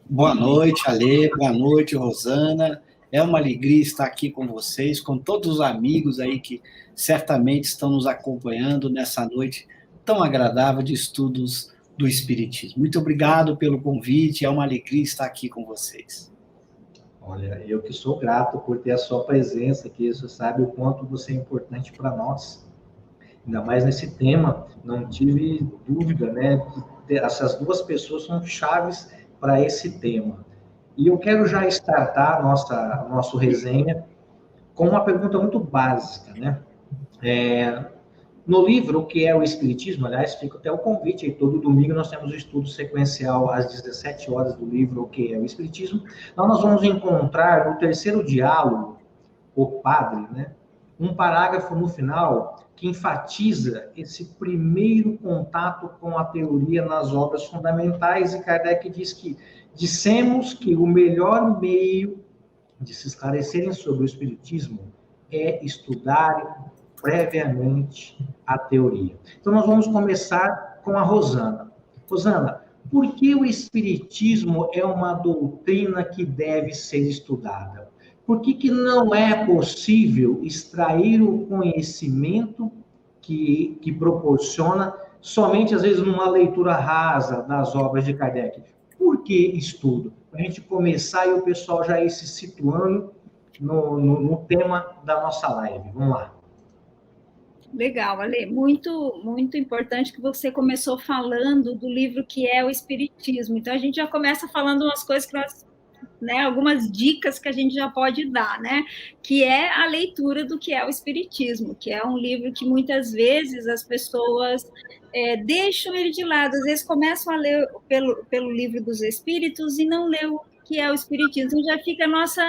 Boa noite, Alê. Boa noite, Rosana. É uma alegria estar aqui com vocês, com todos os amigos aí que certamente estão nos acompanhando nessa noite tão agradável de estudos do Espiritismo. Muito obrigado pelo convite, é uma alegria estar aqui com vocês. Olha, eu que sou grato por ter a sua presença aqui, você sabe o quanto você é importante para nós. Ainda mais nesse tema, não tive dúvida, né? Essas duas pessoas são chaves para esse tema. E eu quero já startar nosso resenha com uma pergunta muito básica, né? No livro O que é o Espiritismo, aliás, fica até o convite aí, todo domingo nós temos o estudo sequencial às 17 horas do livro O que é o Espiritismo. Então nós vamos encontrar no terceiro diálogo, o padre, né? Um parágrafo no final que enfatiza esse primeiro contato com a teoria nas obras fundamentais, e Kardec diz que dissemos que o melhor meio de se esclarecerem sobre o Espiritismo é estudar previamente a teoria. Então, nós vamos começar com a Rosana. Rosana, por que o Espiritismo é uma doutrina que deve ser estudada? Por que não é possível extrair o conhecimento que proporciona somente, às vezes, numa leitura rasa das obras de Kardec? Por que estudo? Para a gente começar e o pessoal já ir se situando no tema da nossa live. Vamos lá. Legal, Ale, muito importante que você começou falando do livro que é o Espiritismo. Então, a gente já começa falando umas coisas que nós, né, algumas dicas que a gente já pode dar, né, que é a leitura do que é o Espiritismo, que é um livro que muitas vezes as pessoas deixam ele de lado, às vezes começam a ler pelo livro dos Espíritos e não lê o que é o Espiritismo, então já fica a nossa...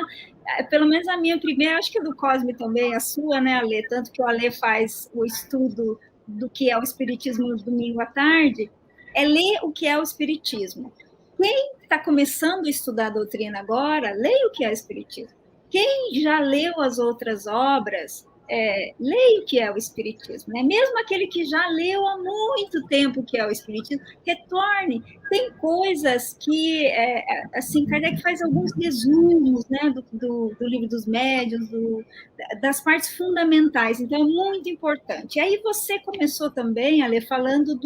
Pelo menos a minha primeira, acho que a do Cosme também, a sua, né, Ale? Tanto que o Ale faz o estudo do que é o Espiritismo no domingo à tarde, é ler o que é o Espiritismo. Quem está começando a estudar a doutrina agora, leia o que é o Espiritismo. Quem já leu as outras obras, leia o que é o Espiritismo. Né? Mesmo aquele que já leu há muito tempo o que é o Espiritismo, retorne. Tem coisas que, assim, Kardec faz alguns resumos, né, do livro dos médiuns, das partes fundamentais, então é muito importante. E aí você começou também, Ale, falando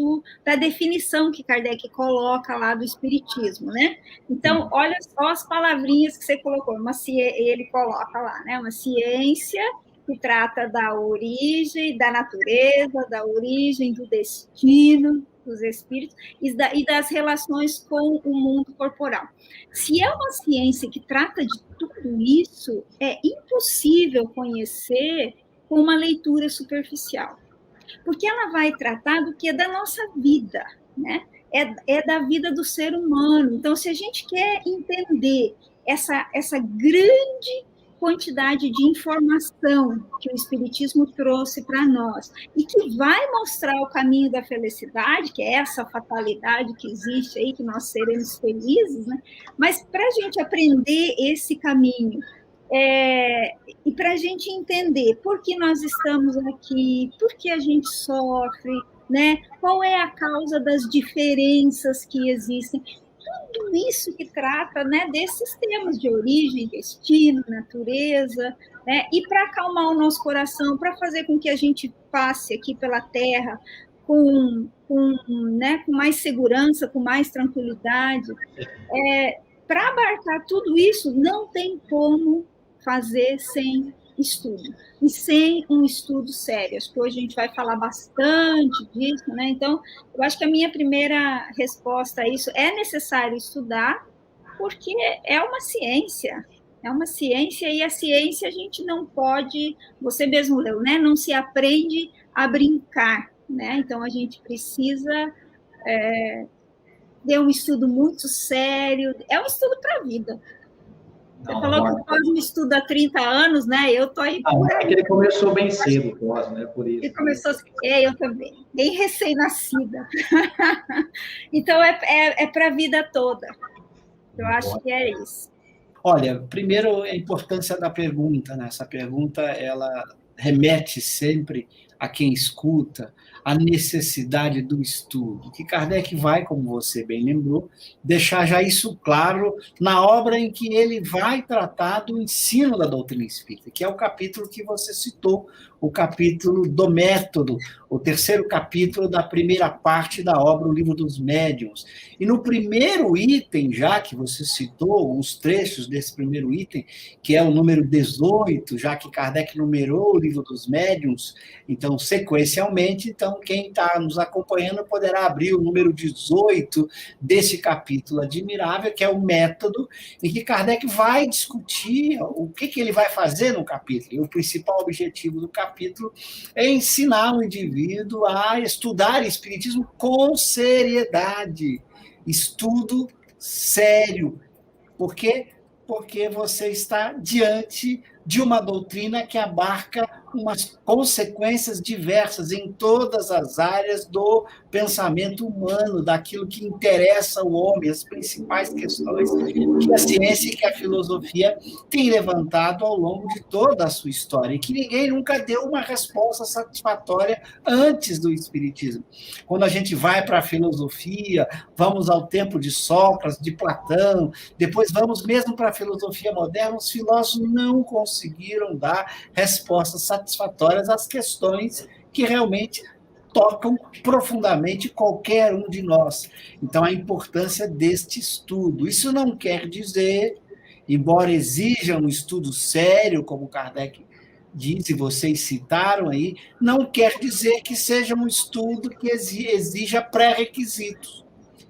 da definição que Kardec coloca lá do Espiritismo, né? Então, olha só as palavrinhas que você colocou, ele coloca lá, né, uma ciência que trata da origem, da natureza, da origem, do destino dos espíritos e das relações com o mundo corporal. Se é uma ciência que trata de tudo isso, é impossível conhecer com uma leitura superficial, porque ela vai tratar do que é da nossa vida, né? É da vida do ser humano. Então, se a gente quer entender essa grande quantidade de informação que o Espiritismo trouxe para nós e que vai mostrar o caminho da felicidade, que é essa fatalidade que existe aí, que nós seremos felizes, né? Mas para a gente aprender esse caminho e para a gente entender por que nós estamos aqui, por que a gente sofre, né? Qual é a causa das diferenças que existem, tudo isso que trata, né, desses temas de origem, destino, natureza, né, e para acalmar o nosso coração, para fazer com que a gente passe aqui pela Terra com mais segurança, com mais tranquilidade. Para abarcar tudo isso, não tem como fazer sem estudo, e sem um estudo sério. Acho que hoje a gente vai falar bastante disso, né? Então, eu acho que a minha primeira resposta a isso é necessário estudar, porque é uma ciência, e a ciência a gente não pode, você mesmo leu, né? Não se aprende a brincar, né? Então, a gente precisa ter um estudo muito sério, é um estudo para a vida. Você falou que o Cosme estuda há 30 anos, né? Eu estou aí por aí. É que ele começou bem cedo, o Cosme, por isso. Ele começou assim, eu também, bem recém-nascida. Então, é para a vida toda. Eu acho que é isso. Olha, primeiro, a importância da pergunta, né? Essa pergunta, ela remete sempre a quem escuta, a necessidade do estudo, que Kardec vai, como você bem lembrou, deixar já isso claro na obra em que ele vai tratar do ensino da doutrina espírita, que é o capítulo que você citou, o capítulo do método, o terceiro capítulo da primeira parte da obra, o Livro dos Médiuns. E no primeiro item, já que você citou os trechos desse primeiro item, que é o número 18, já que Kardec numerou o Livro dos Médiuns, então, sequencialmente, então, quem está nos acompanhando poderá abrir o número 18 desse capítulo admirável, que é o método, em que Kardec vai discutir o que ele vai fazer no capítulo. E o principal objetivo do capítulo é ensinar o indivíduo a estudar espiritismo com seriedade, estudo sério. Por quê? Porque você está diante de uma doutrina que abarca umas consequências diversas em todas as áreas do pensamento humano, daquilo que interessa o homem, as principais questões que a ciência e que a filosofia têm levantado ao longo de toda a sua história, e que ninguém nunca deu uma resposta satisfatória antes do espiritismo. Quando a gente vai para a filosofia, vamos ao tempo de Sócrates, de Platão, depois vamos mesmo para a filosofia moderna, os filósofos não conseguiram dar respostas satisfatórias às questões que realmente tocam profundamente qualquer um de nós. Então, a importância deste estudo. Isso não quer dizer, embora exija um estudo sério, como Kardec diz, e vocês citaram aí, não quer dizer que seja um estudo que exija pré-requisitos.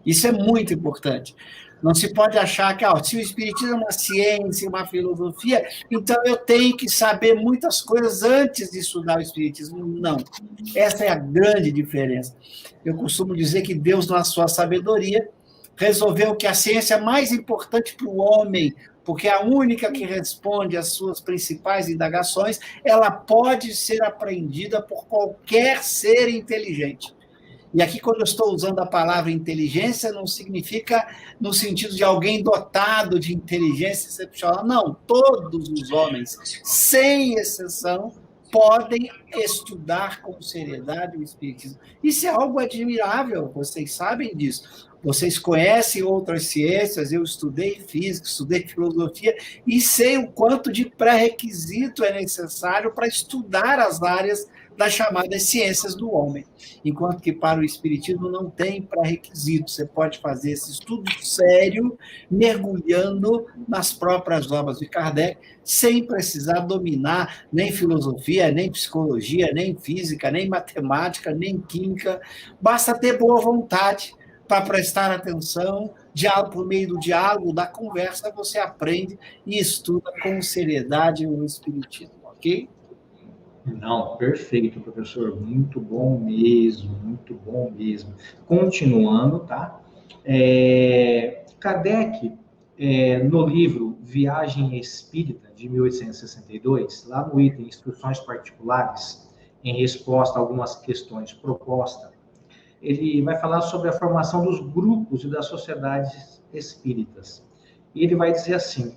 Isso é muito importante. Não se pode achar que, se o espiritismo é uma ciência, uma filosofia, então eu tenho que saber muitas coisas antes de estudar o espiritismo. Não. Essa é a grande diferença. Eu costumo dizer que Deus, na sua sabedoria, resolveu que a ciência é mais importante para o homem, porque é a única que responde às suas principais indagações, ela pode ser aprendida por qualquer ser inteligente. E aqui, quando eu estou usando a palavra inteligência, não significa no sentido de alguém dotado de inteligência excepcional. Não, todos os homens, sem exceção, podem estudar com seriedade o espiritismo. Isso é algo admirável, vocês sabem disso. Vocês conhecem outras ciências, eu estudei física, estudei filosofia, e sei o quanto de pré-requisito é necessário para estudar as áreas das chamadas ciências do homem, enquanto que para o espiritismo não tem pré-requisito. Você pode fazer esse estudo sério, mergulhando nas próprias obras de Kardec, sem precisar dominar nem filosofia, nem psicologia, nem física, nem matemática, nem química. Basta ter boa vontade para prestar atenção, por meio do diálogo, da conversa, você aprende e estuda com seriedade o espiritismo, ok? Não, perfeito, professor. Muito bom mesmo, muito bom mesmo. Continuando, tá? Kardec, no livro Viagem Espírita, de 1862, lá no item Instruções Particulares, em resposta a algumas questões propostas, ele vai falar sobre a formação dos grupos e das sociedades espíritas. E ele vai dizer assim: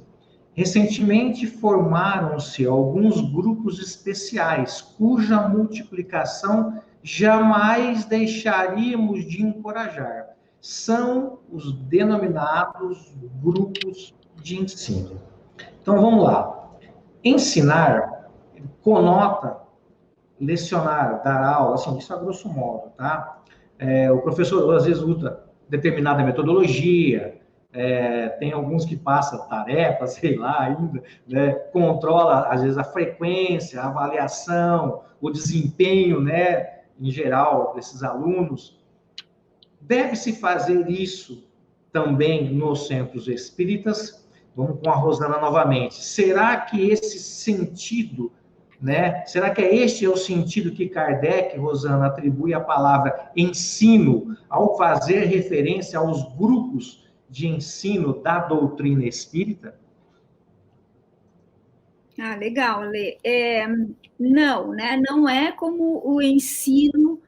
recentemente formaram-se alguns grupos especiais, cuja multiplicação jamais deixaríamos de encorajar. São os denominados grupos de ensino. Então, vamos lá. Ensinar conota lecionar, dar aula, assim, isso a grosso modo, tá? O professor, às vezes, usa determinada metodologia, tem alguns que passam tarefas, sei lá, ainda, né? Controla, às vezes, a frequência, a avaliação, o desempenho, né, em geral, desses alunos. Deve-se fazer isso também nos centros espíritas? Vamos com a Rosana novamente. Será que esse sentido, né? Será que este é o sentido que Kardec, Rosana, atribui à palavra ensino, ao fazer referência aos grupos de ensino da doutrina espírita? Ah, legal, Lê. Não, né? Não é como o ensino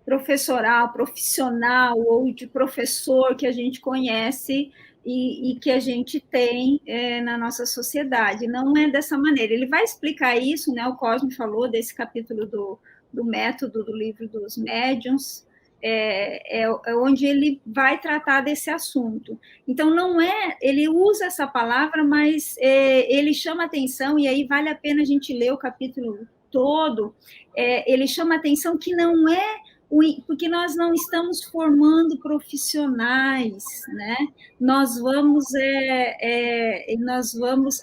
professoral, profissional ou de professor que a gente conhece e que a gente tem na nossa sociedade. Não é dessa maneira. Ele vai explicar isso, né? O Cosme falou desse capítulo do método do Livro dos Médiuns, é onde ele vai tratar desse assunto. Então, não é, ele usa essa palavra, mas ele chama atenção, e aí vale a pena a gente ler o capítulo todo, ele chama atenção que não é, porque nós não estamos formando profissionais, né? Nós vamos,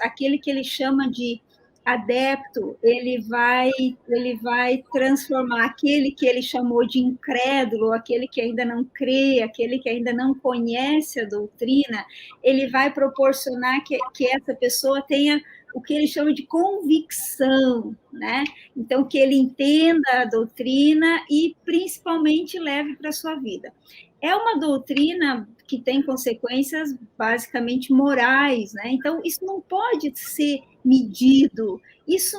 aquele que ele chama de adepto, ele vai transformar aquele que ele chamou de incrédulo, aquele que ainda não crê, aquele que ainda não conhece a doutrina, ele vai proporcionar que essa pessoa tenha o que ele chama de convicção, né? Então, que ele entenda a doutrina e, principalmente, leve para a sua vida. É uma doutrina que tem consequências basicamente morais, né? Então, isso não pode ser medido, isso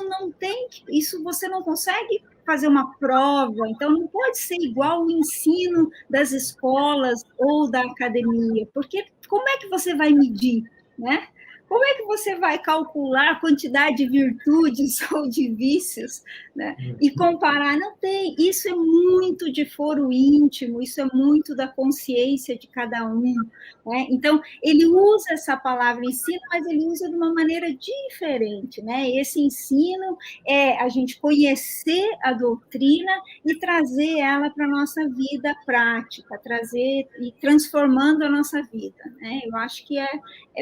você não consegue fazer uma prova, então não pode ser igual o ensino das escolas ou da academia, porque como é que você vai medir, né? Como é que você vai calcular a quantidade de virtudes ou de vícios, né? E comparar? Não tem. Isso é muito de foro íntimo, isso é muito da consciência de cada um, né? Então, ele usa essa palavra ensino, mas ele usa de uma maneira diferente, né? Esse ensino é a gente conhecer a doutrina e trazer ela para a nossa vida prática, trazer e transformando a nossa vida, né? Eu acho que é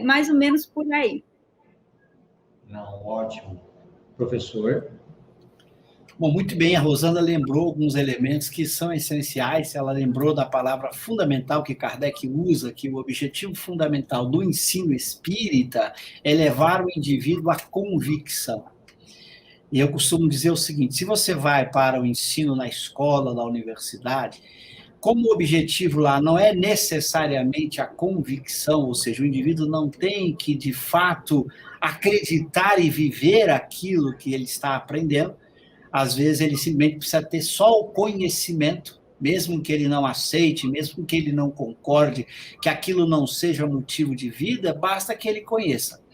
mais ou menos por aí. Não, ótimo. Professor? Bom, muito bem, a Rosana lembrou alguns elementos que são essenciais, ela lembrou da palavra fundamental que Kardec usa, que o objetivo fundamental do ensino espírita é levar o indivíduo à convicção. E eu costumo dizer o seguinte, se você vai para o ensino na escola, na universidade, como o objetivo lá não é necessariamente a convicção, ou seja, o indivíduo não tem que, de fato, acreditar e viver aquilo que ele está aprendendo, às vezes ele simplesmente precisa ter só o conhecimento, mesmo que ele não aceite, mesmo que ele não concorde, que aquilo não seja motivo de vida, basta que ele conheça.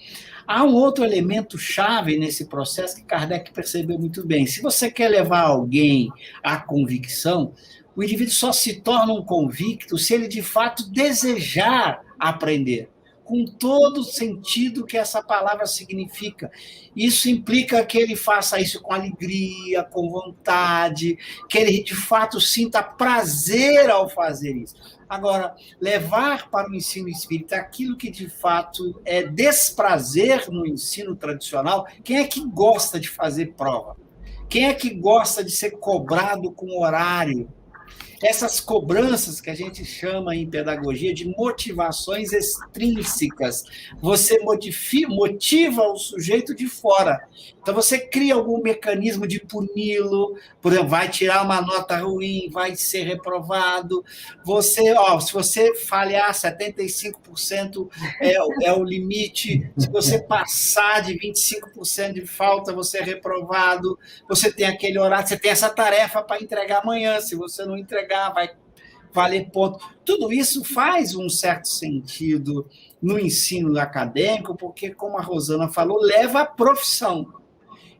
Há um outro elemento chave nesse processo que Kardec percebeu muito bem. Se você quer levar alguém à convicção, o indivíduo só se torna um convicto se ele, de fato, desejar aprender, com todo o sentido que essa palavra significa. Isso implica que ele faça isso com alegria, com vontade, que ele, de fato, sinta prazer ao fazer isso. Agora, levar para o ensino espírita aquilo que, de fato, é desprazer no ensino tradicional, quem é que gosta de fazer prova? Quem é que gosta de ser cobrado com horário? Essas cobranças que a gente chama em pedagogia de motivações extrínsecas, você motiva o sujeito de fora. Então, você cria algum mecanismo de puni-lo, por exemplo, vai tirar uma nota ruim, vai ser reprovado. Se você falhar, 75% é o limite. Se você passar de 25% de falta, você é reprovado. Você tem aquele horário, você tem essa tarefa para entregar amanhã. Se você não entregar, vai valer ponto. Tudo isso faz um certo sentido no ensino acadêmico, porque, como a Rosana falou, leva à profissão.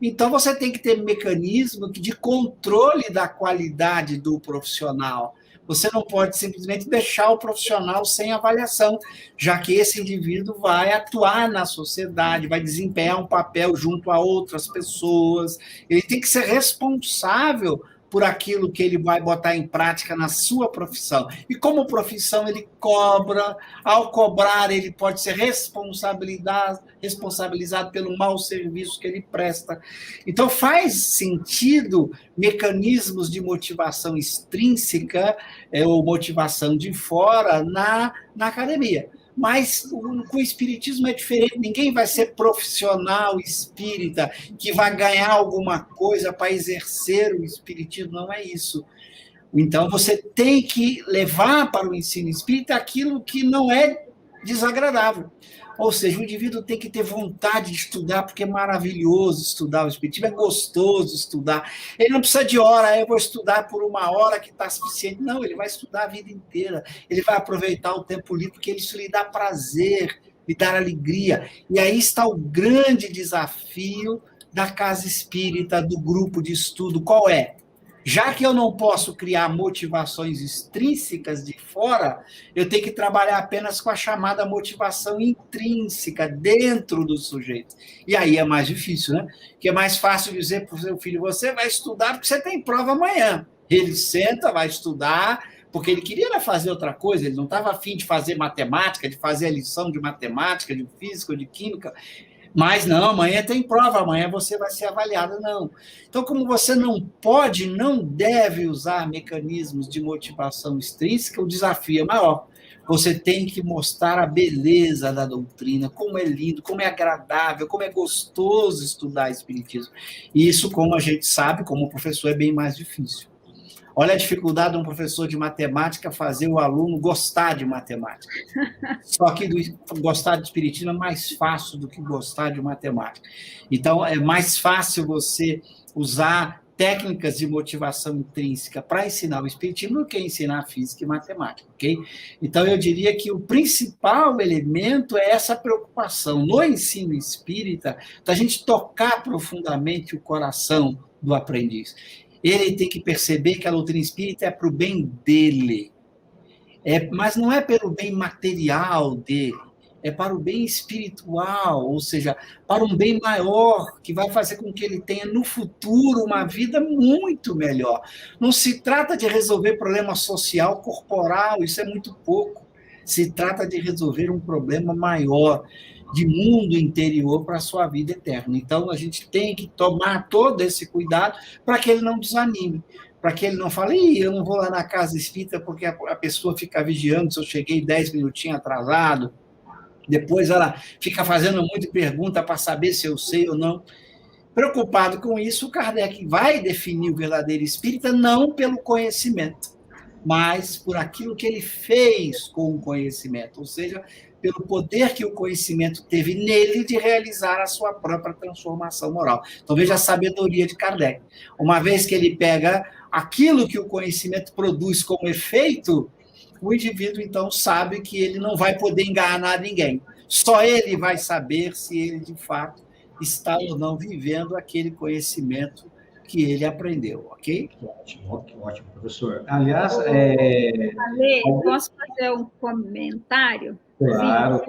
Então, você tem que ter mecanismo de controle da qualidade do profissional. Você não pode simplesmente deixar o profissional sem avaliação, já que esse indivíduo vai atuar na sociedade, vai desempenhar um papel junto a outras pessoas. Ele tem que ser responsável por aquilo que ele vai botar em prática na sua profissão. E como profissão, ele cobra. Ao cobrar, ele pode ser responsabilizado pelo mau serviço que ele presta. Então, faz sentido mecanismos de motivação extrínseca ou motivação de fora na academia. Mas com o espiritismo é diferente, ninguém vai ser profissional espírita que vai ganhar alguma coisa para exercer o espiritismo, não é isso. Então, você tem que levar para o ensino espírita aquilo que não é desagradável. Ou seja, o indivíduo tem que ter vontade de estudar, porque é maravilhoso estudar o espiritismo, é gostoso estudar. Ele não precisa de hora, eu vou estudar por 1 hora que está suficiente. Não, ele vai estudar a vida inteira. Ele vai aproveitar o tempo livre, porque isso lhe dá prazer, lhe dá alegria. E aí está o grande desafio da casa espírita, do grupo de estudo. Qual é? Já que eu não posso criar motivações extrínsecas de fora, eu tenho que trabalhar apenas com a chamada motivação intrínseca dentro do sujeito. E aí é mais difícil, né? Porque é mais fácil dizer para o seu filho, você vai estudar porque você tem prova amanhã. Ele senta, vai estudar, porque ele queria fazer outra coisa, ele não estava afim de fazer matemática, de fazer a lição de matemática, de física ou de química. Mas não, amanhã tem prova, amanhã você vai ser avaliado, não. Então, como você não pode, não deve usar mecanismos de motivação extrínseca, o desafio é maior. Você tem que mostrar a beleza da doutrina, como é lindo, como é agradável, como é gostoso estudar Espiritismo. E isso, como a gente sabe, como professor, é bem mais difícil. Olha a dificuldade de um professor de matemática fazer o aluno gostar de matemática. Só que gostar de espiritismo é mais fácil do que gostar de matemática. Então, é mais fácil você usar técnicas de motivação intrínseca para ensinar o espiritismo do que ensinar física e matemática, ok? Então, eu diria que o principal elemento é essa preocupação no ensino espírita da gente tocar profundamente o coração do aprendiz. Ele tem que perceber que a doutrina espírita é para o bem dele, mas não é pelo bem material dele, é para o bem espiritual, ou seja, para um bem maior, que vai fazer com que ele tenha no futuro uma vida muito melhor. Não se trata de resolver problema social, corporal, isso é muito pouco. Se trata de resolver um problema maior, de mundo interior para a sua vida eterna. Então, a gente tem que tomar todo esse cuidado para que ele não desanime, para que ele não fale, eu não vou lá na casa espírita porque a pessoa fica vigiando se eu cheguei 10 minutinhos atrasado, depois ela fica fazendo muita pergunta para saber se eu sei ou não. Preocupado com isso, o Kardec vai definir o verdadeiro espírita não pelo conhecimento, mas por aquilo que ele fez com o conhecimento, ou seja, pelo poder que o conhecimento teve nele de realizar a sua própria transformação moral. Então, veja a sabedoria de Kardec. Uma vez que ele pega aquilo que o conhecimento produz como efeito, o indivíduo, então, sabe que ele não vai poder enganar ninguém. Só ele vai saber se ele, de fato, está ou não vivendo aquele conhecimento que ele aprendeu, ok? Ótimo, professor. Aliás, Ale, posso fazer um comentário? Claro.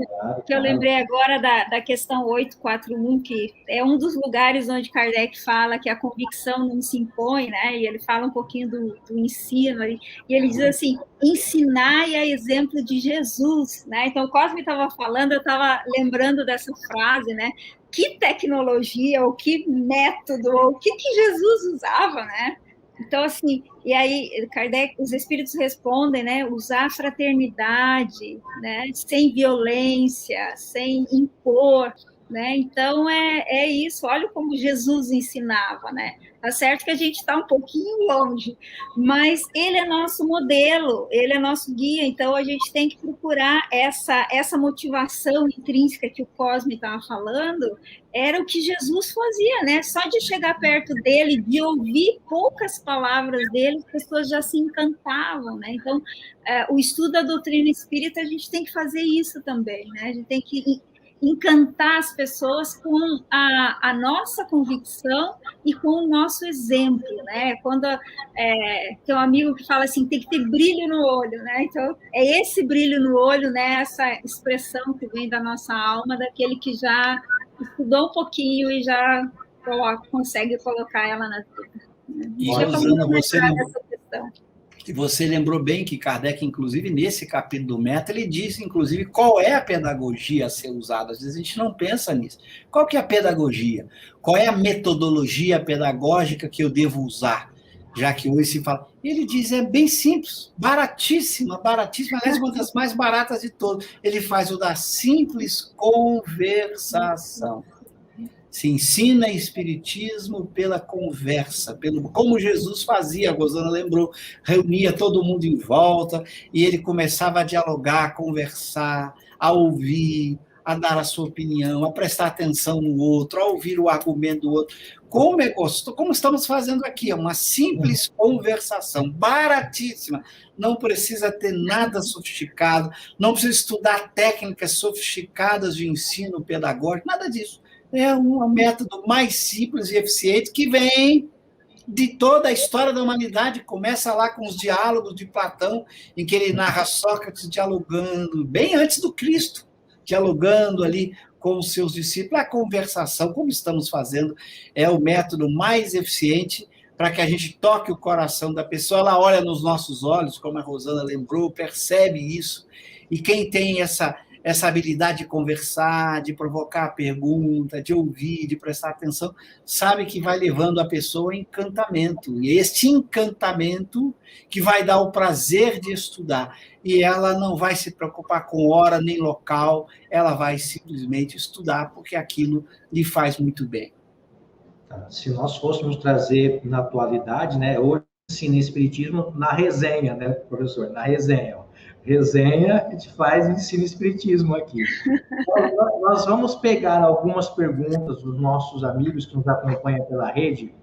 Que eu lembrei agora da questão 841, que é um dos lugares onde Kardec fala que a convicção não se impõe, né? E ele fala um pouquinho do ensino, e ele diz assim, ensinai a exemplo de Jesus, né? Então, o Cosme estava falando, eu estava lembrando dessa frase, né? Que tecnologia, ou que método, ou o que Jesus usava, né? Então, assim, e aí, Kardec, os espíritos respondem, né, usar a fraternidade, né, sem violência, sem impor, né, então é isso, olha como Jesus ensinava, né, tá certo que a gente está um pouquinho longe, mas ele é nosso modelo, ele é nosso guia, então a gente tem que procurar essa motivação intrínseca que o Cosme estava falando, era o que Jesus fazia, né? Só de chegar perto dele, de ouvir poucas palavras dele, as pessoas já se encantavam, né? Então, o estudo da doutrina espírita, a gente tem que fazer isso também, né? A gente tem que encantar as pessoas com a nossa convicção e com o nosso exemplo, né? Quando tem um amigo que fala assim, tem que ter brilho no olho, né? Então, é esse brilho no olho, né? Essa expressão que vem da nossa alma, daquele que já estudou um pouquinho e já consegue colocar ela na vida. Né? E, Rosana, você lembrou bem que Kardec, inclusive, nesse capítulo do Método, ele diz, inclusive, qual é a pedagogia a ser usada. Às vezes a gente não pensa nisso. Qual que é a pedagogia? Qual é a metodologia pedagógica que eu devo usar? Já que hoje se fala... Ele diz, é bem simples, baratíssima, aliás, uma das mais baratas de todas. Ele faz o da simples conversação. Se ensina espiritismo pela conversa, como Jesus fazia, a Rosana lembrou, reunia todo mundo em volta, e ele começava a dialogar, a conversar, a ouvir, a dar a sua opinião, a prestar atenção no outro, a ouvir o argumento do outro. Como é gostoso, como estamos fazendo aqui, é uma simples conversação, baratíssima, não precisa ter nada sofisticado, não precisa estudar técnicas sofisticadas de ensino pedagógico, nada disso. É um método mais simples e eficiente que vem de toda a história da humanidade. Começa lá com os diálogos de Platão, em que ele narra Sócrates dialogando, bem antes do Cristo, dialogando ali com os seus discípulos. A conversação, como estamos fazendo, é o método mais eficiente para que a gente toque o coração da pessoa. Ela olha nos nossos olhos, como a Rosana lembrou, percebe isso, e quem tem essa habilidade de conversar, de provocar a pergunta, de ouvir, de prestar atenção, sabe que vai levando a pessoa a encantamento. E este encantamento que vai dar o prazer de estudar. E ela não vai se preocupar com hora nem local, ela vai simplesmente estudar, porque aquilo lhe faz muito bem. Se nós fôssemos trazer na atualidade, né, hoje ensina espiritismo na resenha, né, professor? Na resenha. Resenha, a gente faz ensino espiritismo aqui. Então, nós vamos pegar algumas perguntas dos nossos amigos que nos acompanham pela rede,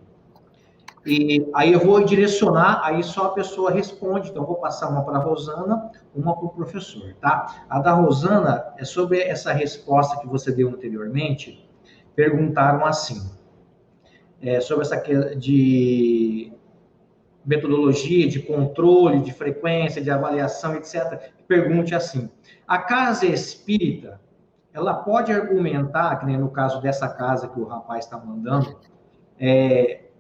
e aí eu vou direcionar, aí só a pessoa responde. Então, eu vou passar uma para a Rosana, uma para o professor, tá? A da Rosana é sobre essa resposta que você deu anteriormente. Perguntaram assim, sobre essa de metodologia, de controle, de frequência, de avaliação, etc. Pergunte assim, a casa espírita, ela pode argumentar, que nem no caso dessa casa que o rapaz está mandando,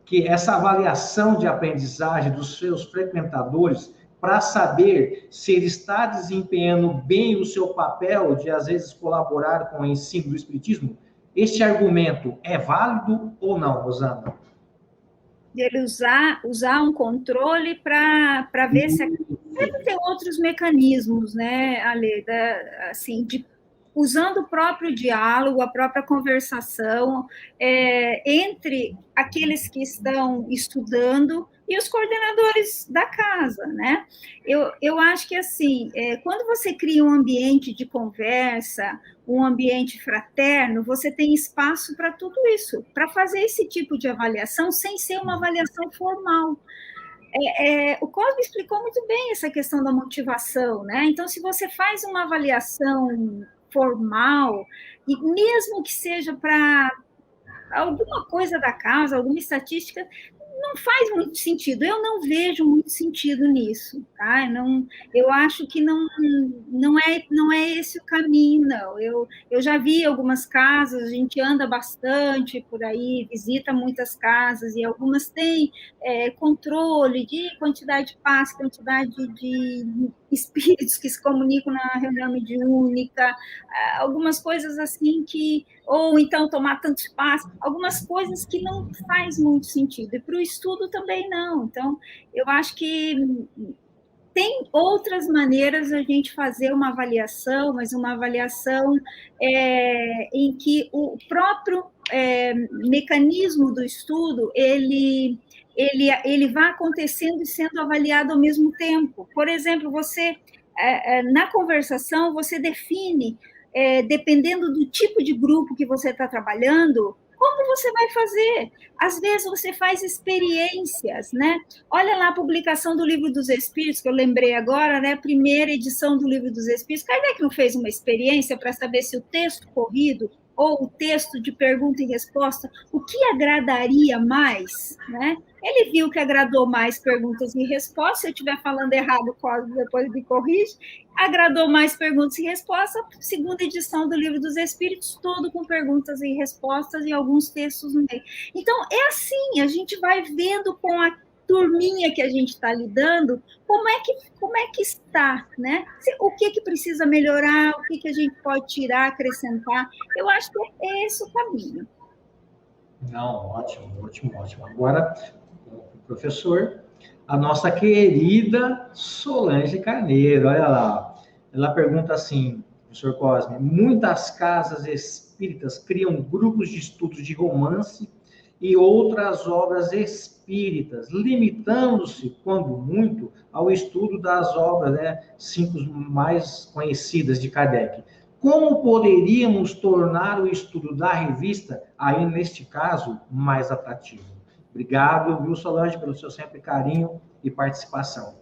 que essa avaliação de aprendizagem dos seus frequentadores, para saber se ele está desempenhando bem o seu papel de, às vezes, colaborar com o ensino do espiritismo, este argumento é válido ou não, Rosana? Ele usar um controle para ver se... Deve ter outros mecanismos, né, Ale, assim, usando o próprio diálogo, a própria conversação entre aqueles que estão estudando e os coordenadores da casa, né? Eu acho que, assim, quando você cria um ambiente de conversa, um ambiente fraterno, você tem espaço para tudo isso, para fazer esse tipo de avaliação sem ser uma avaliação formal. O Cosme explicou muito bem essa questão da motivação, né? Então, se você faz uma avaliação formal, e mesmo que seja para alguma coisa da casa, alguma estatística, não faz muito sentido. Eu não vejo muito sentido nisso, tá? Eu acho que não é esse o caminho, não. Eu já vi algumas casas, a gente anda bastante por aí, visita muitas casas, e algumas têm controle de quantidade de passe, quantidade de espíritos que se comunicam na reunião mediúnica, algumas coisas assim que... Ou então tomar tanto espaço, algumas coisas que não faz muito sentido. E para o estudo também não. Então, eu acho que tem outras maneiras de a gente fazer uma avaliação, mas uma avaliação em que o próprio mecanismo do estudo, ele vai acontecendo e sendo avaliado ao mesmo tempo. Por exemplo, você, na conversação, você define, dependendo do tipo de grupo que você está trabalhando, como você vai fazer? Às vezes você faz experiências, né? Olha lá a publicação do Livro dos Espíritos, que eu lembrei agora, né? A primeira edição do Livro dos Espíritos. Kardec não fez uma experiência para saber se o texto corrido ou o texto de pergunta e resposta, o que agradaria mais, né? Ele viu que agradou mais perguntas e respostas. Se eu estiver falando errado, depois me corrige. Agradou mais perguntas e respostas, segunda edição do Livro dos Espíritos, todo com perguntas e respostas e alguns textos no meio. Então, é assim, a gente vai vendo com a turminha que a gente está lidando, como é que está, né? O que precisa melhorar, o que a gente pode tirar, acrescentar. Eu acho que é esse o caminho. Não, ótimo. Agora, professor, a nossa querida Solange Carneiro, olha lá, ela pergunta assim, professor Cosme, muitas casas espíritas criam grupos de estudos de romance e outras obras espíritas, limitando-se, quando muito, ao estudo das obras, né, 5 mais conhecidas de Kardec. Como poderíamos tornar o estudo da revista, aí neste caso, mais atrativo? Obrigado, viu, Solange, pelo seu sempre carinho e participação.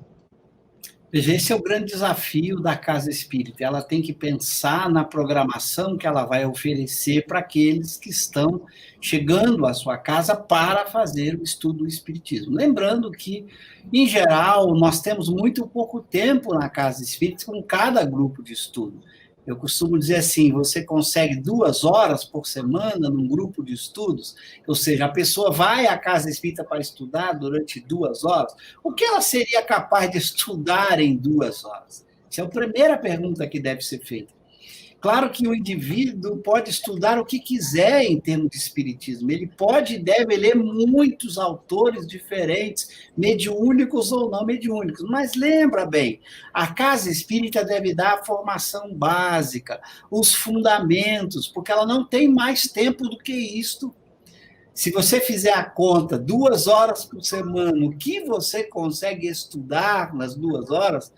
Veja, esse é o grande desafio da Casa Espírita. Ela tem que pensar na programação que ela vai oferecer para aqueles que estão chegando à sua casa para fazer o estudo do Espiritismo. Lembrando que, em geral, nós temos muito pouco tempo na Casa Espírita com cada grupo de estudo. Eu costumo dizer assim, você consegue 2 horas por semana num grupo de estudos, ou seja, a pessoa vai à Casa Espírita para estudar durante 2 horas, o que ela seria capaz de estudar em 2 horas? Essa é a primeira pergunta que deve ser feita. Claro que o indivíduo pode estudar o que quiser em termos de espiritismo. Ele pode e deve ler muitos autores diferentes, mediúnicos ou não mediúnicos. Mas lembra bem, a Casa Espírita deve dar a formação básica, os fundamentos, porque ela não tem mais tempo do que isto. Se você fizer a conta, 2 horas por semana, o que você consegue estudar nas 2 horas,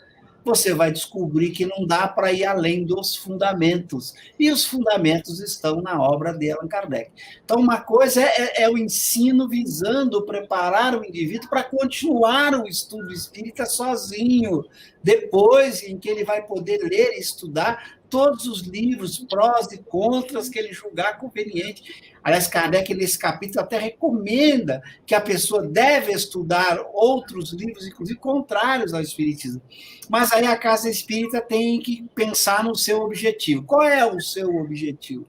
você vai descobrir que não dá para ir além dos fundamentos. E os fundamentos estão na obra de Allan Kardec. Então, uma coisa é o ensino visando preparar o indivíduo para continuar o estudo espírita sozinho, depois em que ele vai poder ler e estudar todos os livros, prós e contras que ele julgar conveniente. Aliás, Kardec, nesse capítulo, até recomenda que a pessoa deve estudar outros livros, inclusive contrários ao Espiritismo. Mas aí a Casa Espírita tem que pensar no seu objetivo. Qual é o seu objetivo?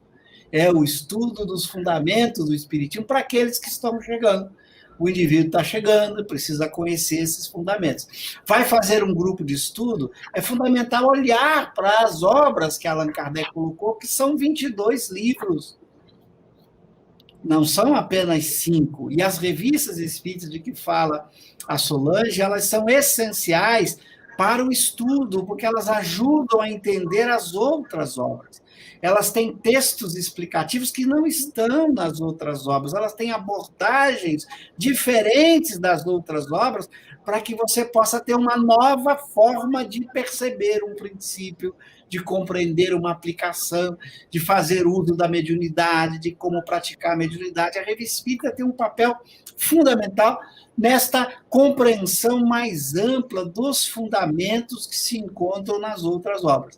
É o estudo dos fundamentos do Espiritismo para aqueles que estão chegando. O indivíduo está chegando, precisa conhecer esses fundamentos. Vai fazer um grupo de estudo, é fundamental olhar para as obras que Allan Kardec colocou, que são 22 livros. Não são apenas 5. E as revistas espíritas de que fala a Solange, elas são essenciais para o estudo, porque elas ajudam a entender as outras obras. Elas têm textos explicativos que não estão nas outras obras, elas têm abordagens diferentes das outras obras, para que você possa ter uma nova forma de perceber um princípio, de compreender uma aplicação, de fazer uso da mediunidade, de como praticar a mediunidade. A Revista Espírita tem um papel fundamental nesta compreensão mais ampla dos fundamentos que se encontram nas outras obras.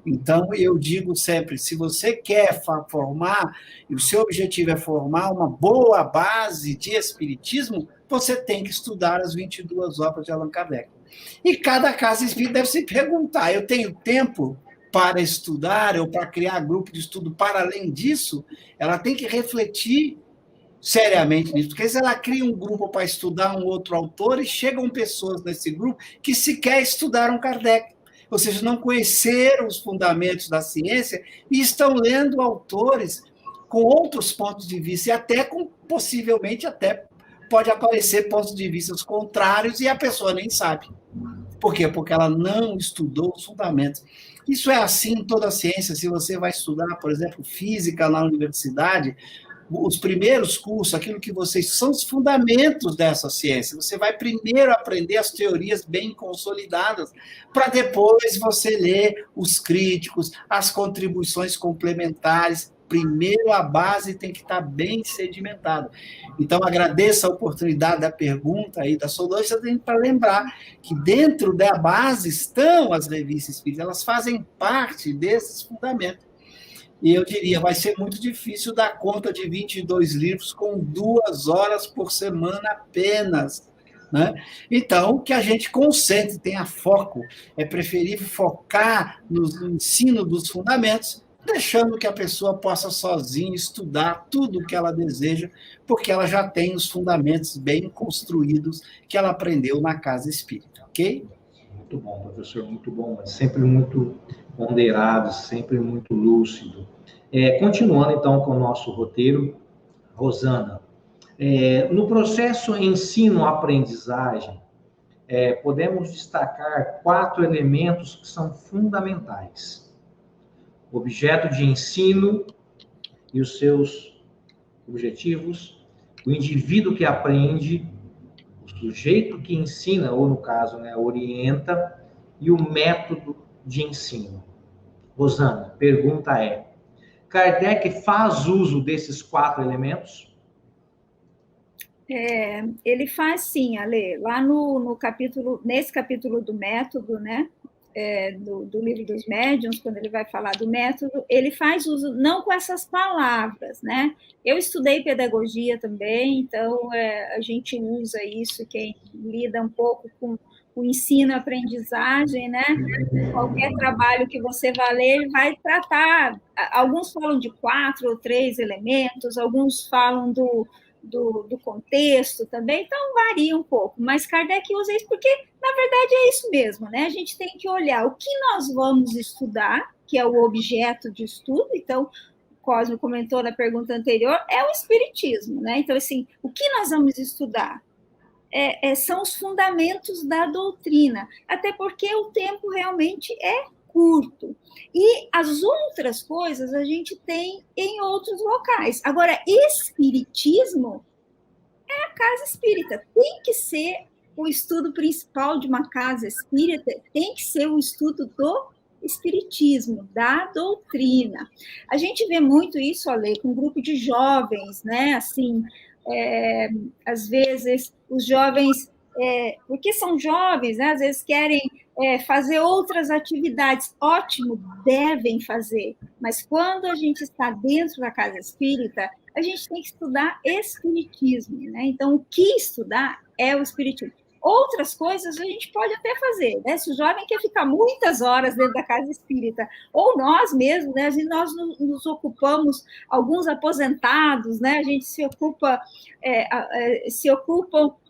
Então, eu digo sempre, se você quer formar, e o seu objetivo é formar uma boa base de espiritismo, você tem que estudar as 22 obras de Allan Kardec. E cada casa espírita deve se perguntar, eu tenho tempo para estudar ou para criar grupo de estudo para além disso? Ela tem que refletir seriamente nisso, porque se ela cria um grupo para estudar um outro autor e chegam pessoas nesse grupo que sequer estudaram Kardec, ou seja, não conheceram os fundamentos da ciência e estão lendo autores com outros pontos de vista e até possivelmente até pode aparecer pontos de vista contrários e a pessoa nem sabe. Por quê? Porque ela não estudou os fundamentos. Isso é assim em toda a ciência. Se você vai estudar, por exemplo, física na universidade, os primeiros cursos, aquilo que vocês são os fundamentos dessa ciência. Você vai primeiro aprender as teorias bem consolidadas, para depois você ler os críticos, as contribuições complementares. Primeiro a base tem que estar bem sedimentada. Então, agradeço a oportunidade da pergunta aí da Solange, para lembrar que dentro da base estão as revistas espíritas, elas fazem parte desses fundamentos. E eu diria, vai ser muito difícil dar conta de 22 livros com 2 horas por semana apenas, né? Então, que a gente concentre, tenha foco. É preferível focar no ensino dos fundamentos, deixando que a pessoa possa sozinha estudar tudo o que ela deseja, porque ela já tem os fundamentos bem construídos que ela aprendeu na casa espírita, ok? Muito bom, professor, muito bom, mas sempre muito ponderado, sempre muito lúcido. Continuando, então, com o nosso roteiro, Rosana, no processo ensino-aprendizagem, podemos destacar 4 elementos que são fundamentais. O objeto de ensino e os seus objetivos, o indivíduo que aprende, o sujeito que ensina, ou no caso, orienta, e o método de ensino. Rosana, pergunta é, Kardec faz uso desses 4 elementos? Ele faz sim, Ale, lá no capítulo, nesse capítulo do método, né? Do livro dos médiuns, quando ele vai falar do método, ele faz uso, não com essas palavras, né? Eu estudei pedagogia também, então a gente usa isso, quem lida um pouco com o ensino-aprendizagem, né? Qualquer trabalho que você vá ler, ele vai tratar. Alguns falam de 4 ou 3 elementos, alguns falam do contexto também, então varia um pouco. Mas Kardec usa isso porque, na verdade, é isso mesmo, né? A gente tem que olhar o que nós vamos estudar, que é o objeto de estudo, então. Cosme comentou na pergunta anterior, é o espiritismo, né? Então, assim, o que nós vamos estudar? São os fundamentos da doutrina, até porque o tempo realmente é curto. E as outras coisas a gente tem em outros locais. Agora, espiritismo é a casa espírita. Tem que ser o estudo principal de uma casa espírita, tem que ser o estudo do espiritismo, da doutrina. A gente vê muito isso, Ale, com um grupo de jovens, né? Assim, às vezes os jovens, porque são jovens, né? Às vezes querem fazer outras atividades, ótimo, devem fazer, mas quando a gente está dentro da casa espírita, a gente tem que estudar espiritismo, né? Então, o que estudar é o espiritismo. Outras coisas a gente pode até fazer, né? Se o jovem quer ficar muitas horas dentro da casa espírita, ou nós mesmos, né? Nós nos ocupamos, alguns aposentados, né? A gente se ocupam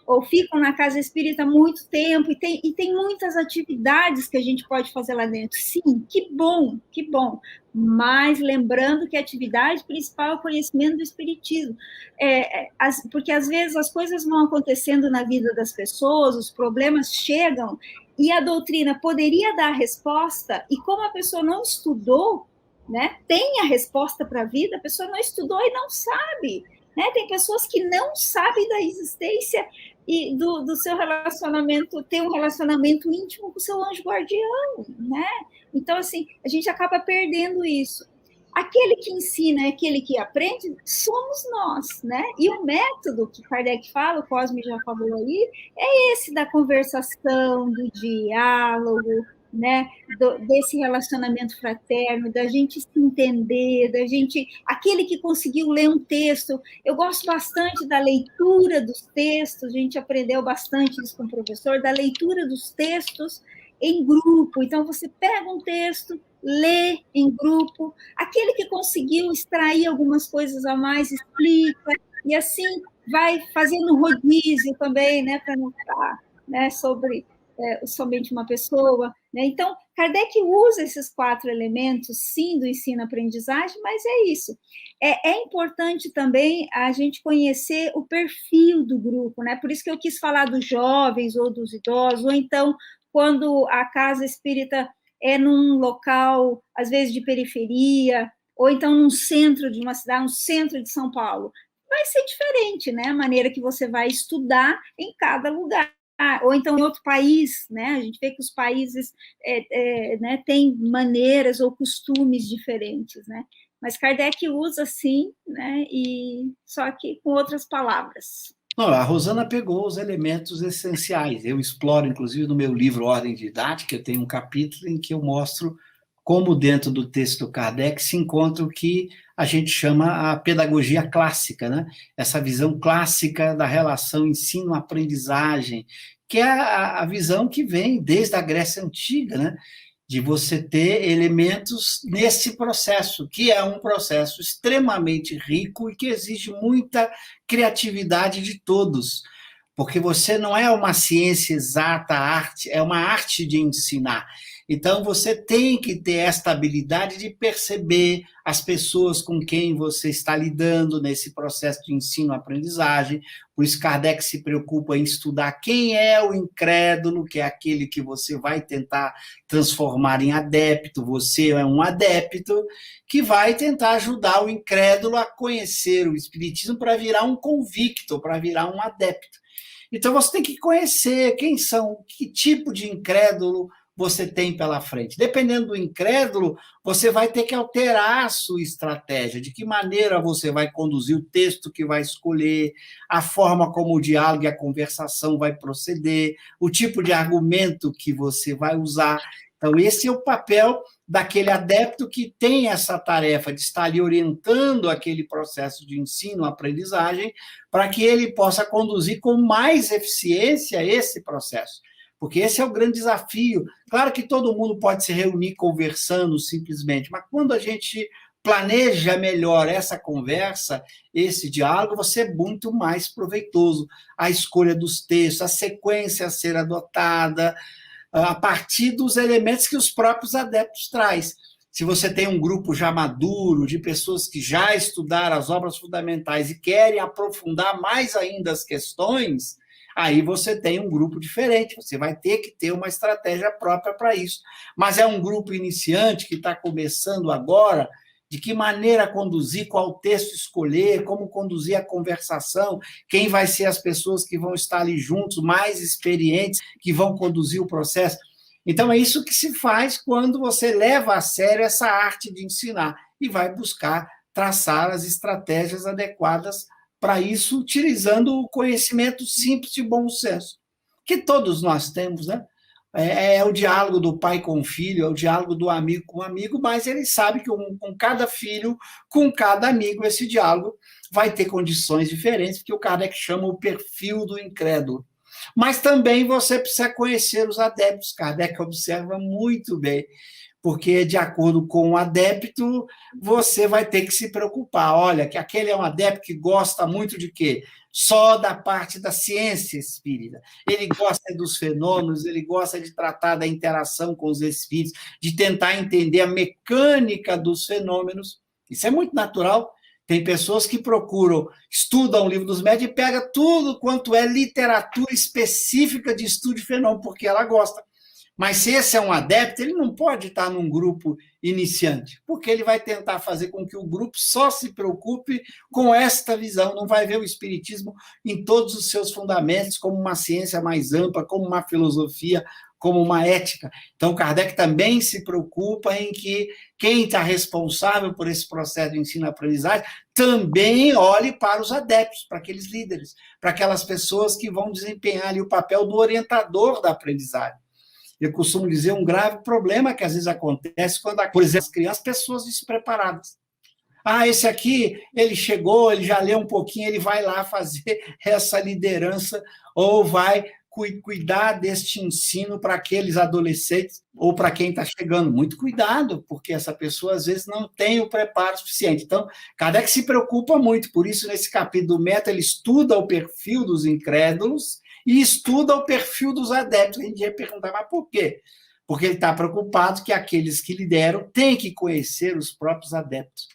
ou ficam na casa espírita muito tempo, e tem muitas atividades que a gente pode fazer lá dentro. Sim, que bom, que bom. Mas lembrando que a atividade principal é o conhecimento do espiritismo. Porque às vezes as coisas vão acontecendo na vida das pessoas, os problemas chegam, e a doutrina poderia dar a resposta, e como a pessoa não estudou, né, tem a resposta para a vida, a pessoa não estudou e não sabe. Né? Tem pessoas que não sabem da existência e do seu relacionamento, ter um relacionamento íntimo com o seu anjo guardião, né? Então, assim, a gente acaba perdendo isso. Aquele que ensina, aquele que aprende, somos nós, né? E o método que Kardec fala, o Cosme já falou aí, é esse da conversação, do diálogo, né, desse relacionamento fraterno, da gente se entender, da gente, aquele que conseguiu ler um texto, eu gosto bastante da leitura dos textos, a gente aprendeu bastante isso com o professor, da leitura dos textos em grupo, então você pega um texto, lê em grupo, aquele que conseguiu extrair algumas coisas a mais, explica, e assim vai fazendo rodízio também, né, para não ficar, né, sobre somente uma pessoa, né? Então, Kardec usa esses 4 elementos, sim, do ensino-aprendizagem, mas é isso. É importante também a gente conhecer o perfil do grupo, né? Por isso que eu quis falar dos jovens ou dos idosos, ou então, quando a casa espírita é num local, às vezes, de periferia, ou então num centro de uma cidade, um centro de São Paulo, vai ser diferente, né? A maneira que você vai estudar em cada lugar. Ou então em outro país, né? A gente vê que os países né, têm maneiras ou costumes diferentes, né? Mas Kardec usa sim, né? E só que com outras palavras. Não, a Rosana pegou os elementos essenciais. Eu exploro, inclusive, no meu livro Ordem Didática, eu tenho um capítulo em que eu mostro como dentro do texto do Kardec se encontra o que a gente chama a pedagogia clássica, né? Essa visão clássica da relação ensino-aprendizagem, que é a visão que vem desde a Grécia Antiga, né? De você ter elementos nesse processo, que é um processo extremamente rico e que exige muita criatividade de todos, porque você não é uma ciência exata, arte, é uma arte de ensinar. Então, você tem que ter esta habilidade de perceber as pessoas com quem você está lidando nesse processo de ensino-aprendizagem. Por isso, Kardec se preocupa em estudar quem é o incrédulo, que é aquele que você vai tentar transformar em adepto. Você é um adepto que vai tentar ajudar o incrédulo a conhecer o espiritismo para virar um convicto, para virar um adepto. Então, você tem que conhecer quem são, que tipo de incrédulo, você tem pela frente. Dependendo do incrédulo, você vai ter que alterar a sua estratégia, de que maneira você vai conduzir o texto que vai escolher, a forma como o diálogo e a conversação vai proceder, o tipo de argumento que você vai usar. Então, esse é o papel daquele adepto que tem essa tarefa de estar ali orientando aquele processo de ensino, aprendizagem, para que ele possa conduzir com mais eficiência esse processo. Porque esse é o grande desafio. Claro que todo mundo pode se reunir conversando simplesmente, mas quando a gente planeja melhor essa conversa, esse diálogo, você é muito mais proveitoso. A escolha dos textos, a sequência a ser adotada, a partir dos elementos que os próprios adeptos trazem. Se você tem um grupo já maduro, de pessoas que já estudaram as obras fundamentais e querem aprofundar mais ainda as questões, aí você tem um grupo diferente, você vai ter que ter uma estratégia própria para isso. Mas é um grupo iniciante que está começando agora, de que maneira conduzir, qual texto escolher, como conduzir a conversação, quem vai ser as pessoas que vão estar ali juntos, mais experientes, que vão conduzir o processo. Então, é isso que se faz quando você leva a sério essa arte de ensinar e vai buscar traçar as estratégias adequadas para isso, utilizando o conhecimento simples de bom senso, que todos nós temos, né? É o diálogo do pai com o filho, é o diálogo do amigo com o amigo, mas ele sabe que com cada filho, com cada amigo, esse diálogo vai ter condições diferentes, porque o Kardec chama o perfil do incrédulo. Mas também você precisa conhecer os adeptos. Kardec observa muito bem, porque, de acordo com o adepto, você vai ter que se preocupar. Olha, que aquele é um adepto que gosta muito de quê? Só da parte da ciência espírita. Ele gosta dos fenômenos, ele gosta de tratar da interação com os espíritos, de tentar entender a mecânica dos fenômenos. Isso é muito natural. Tem pessoas que procuram, estudam o livro dos médios e pegam tudo quanto é literatura específica de estudo de fenômeno, porque ela gosta. Mas se esse é um adepto, ele não pode estar num grupo iniciante, porque ele vai tentar fazer com que o grupo só se preocupe com esta visão, não vai ver o espiritismo em todos os seus fundamentos, como uma ciência mais ampla, como uma filosofia, como uma ética. Então, Kardec também se preocupa em que quem está responsável por esse processo de ensino-aprendizagem também olhe para os adeptos, para aqueles líderes, para aquelas pessoas que vão desempenhar ali o papel do orientador da aprendizagem. Eu costumo dizer um grave problema que às vezes acontece quando, por exemplo, as crianças, pessoas despreparadas. Esse aqui, ele chegou, ele já leu um pouquinho, ele vai lá fazer essa liderança ou vai cuidar deste ensino para aqueles adolescentes ou para quem está chegando. Muito cuidado, porque essa pessoa, às vezes, não tem o preparo suficiente. Então, Kardec se preocupa muito, por isso, nesse capítulo do Método, ele estuda o perfil dos incrédulos e estuda o perfil dos adeptos. A gente ia perguntar, mas por quê? Porque ele está preocupado que aqueles que lideram têm que conhecer os próprios adeptos.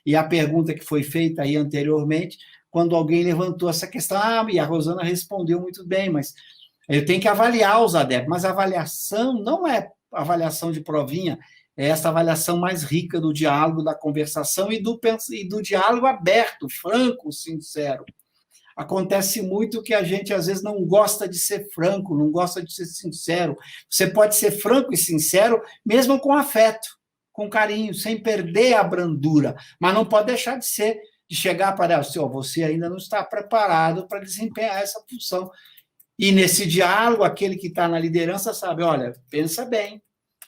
E a pergunta que foi feita aí anteriormente, quando alguém levantou essa questão, e a Rosana respondeu muito bem, mas eu tenho que avaliar os adeptos, mas a avaliação não é avaliação de provinha, é essa avaliação mais rica do diálogo, da conversação e do diálogo aberto, franco, sincero. Acontece muito que a gente, às vezes, não gosta de ser franco, não gosta de ser sincero. Você pode ser franco e sincero, mesmo com afeto, com carinho, sem perder a brandura, mas não pode deixar de ser, de chegar para você ainda não está preparado para desempenhar essa função. E nesse diálogo, aquele que está na liderança sabe, olha, pensa bem,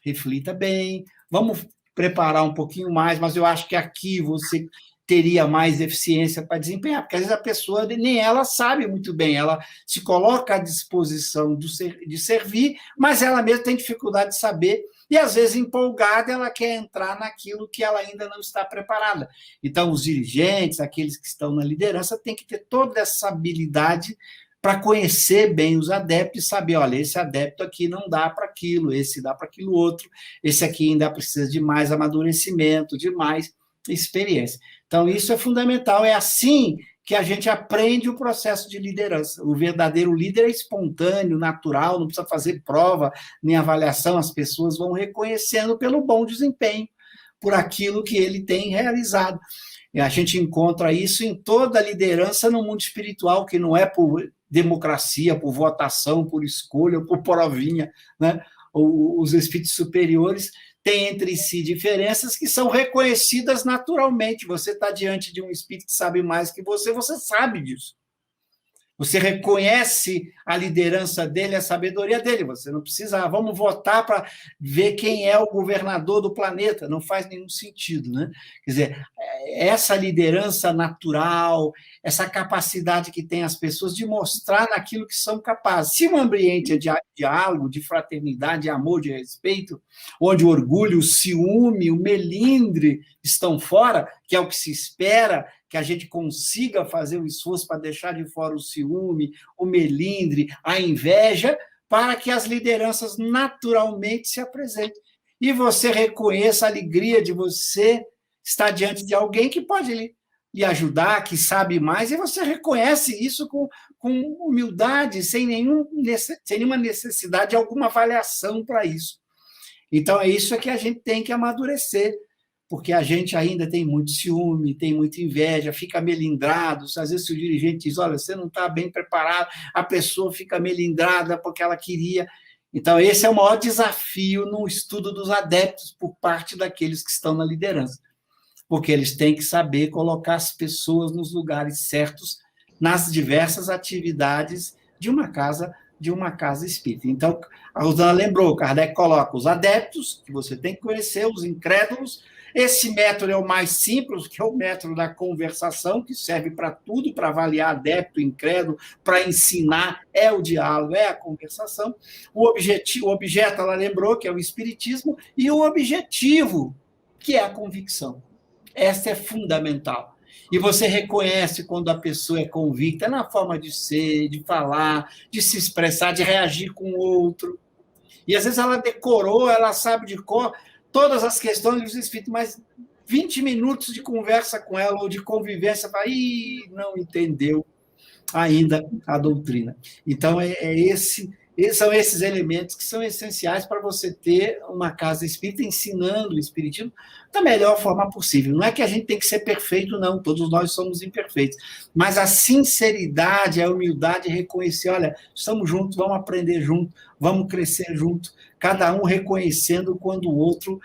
reflita bem, vamos preparar um pouquinho mais, mas eu acho que aqui você teria mais eficiência para desempenhar, porque às vezes a pessoa, nem ela sabe muito bem, ela se coloca à disposição de servir, mas ela mesma tem dificuldade de saber, e às vezes empolgada ela quer entrar naquilo que ela ainda não está preparada. Então, os dirigentes, aqueles que estão na liderança, têm que ter toda essa habilidade para conhecer bem os adeptos e saber, olha, esse adepto aqui não dá para aquilo, esse dá para aquilo outro, esse aqui ainda precisa de mais amadurecimento, de mais experiência. Então, isso é fundamental, é assim que a gente aprende o processo de liderança. O verdadeiro líder é espontâneo, natural, não precisa fazer prova, nem avaliação, as pessoas vão reconhecendo pelo bom desempenho, por aquilo que ele tem realizado. E a gente encontra isso em toda a liderança no mundo espiritual, que não é por democracia, por votação, por escolha, por provinha, né? os espíritos superiores têm entre si diferenças que são reconhecidas naturalmente. Você está diante de um espírito que sabe mais que você sabe disso. Você reconhece a liderança dele, a sabedoria dele. Você não precisa, vamos votar para ver quem é o governador do planeta. Não faz nenhum sentido, né? Quer dizer, essa liderança natural, essa capacidade que tem as pessoas de mostrar naquilo que são capazes. Se um ambiente é de diálogo, de fraternidade, de amor, de respeito, onde o orgulho, o ciúme, o melindre estão fora, que é o que se espera, que a gente consiga fazer o esforço para deixar de fora o ciúme, o melindre, a inveja, para que as lideranças naturalmente se apresentem. E você reconheça a alegria de você estar diante de alguém que pode lhe ajudar, que sabe mais, e você reconhece isso com humildade, sem nenhuma necessidade de alguma avaliação para isso. Então, é isso que a gente tem que amadurecer, porque a gente ainda tem muito ciúme, tem muita inveja, fica melindrado. Às vezes, se o dirigente diz, olha, você não está bem preparado, a pessoa fica melindrada porque ela queria. Então, esse é o maior desafio no estudo dos adeptos por parte daqueles que estão na liderança, porque eles têm que saber colocar as pessoas nos lugares certos, nas diversas atividades de uma casa espírita. Então, a Rosana lembrou, Kardec coloca os adeptos, que você tem que conhecer, os incrédulos. Esse método é o mais simples, que é o método da conversação, que serve para tudo, para avaliar adepto, incrédulo, para ensinar, é o diálogo, é a conversação. O objeto, ela lembrou, que é o espiritismo, e o objetivo, que é a convicção. Essa é fundamental. E você reconhece quando a pessoa é convicta na forma de ser, de falar, de se expressar, de reagir com o outro. E às vezes ela decorou, ela sabe de cor todas as questões dos espíritos, mas 20 minutos de conversa com ela ou de convivência, fala, não entendeu ainda a doutrina. Então, são esses elementos que são essenciais para você ter uma casa espírita ensinando o espiritismo da melhor forma possível. Não é que a gente tem que ser perfeito, não, todos nós somos imperfeitos, mas a sinceridade, a humildade, reconhecer, olha, estamos juntos, vamos aprender junto, vamos crescer junto, cada um reconhecendo quando o outro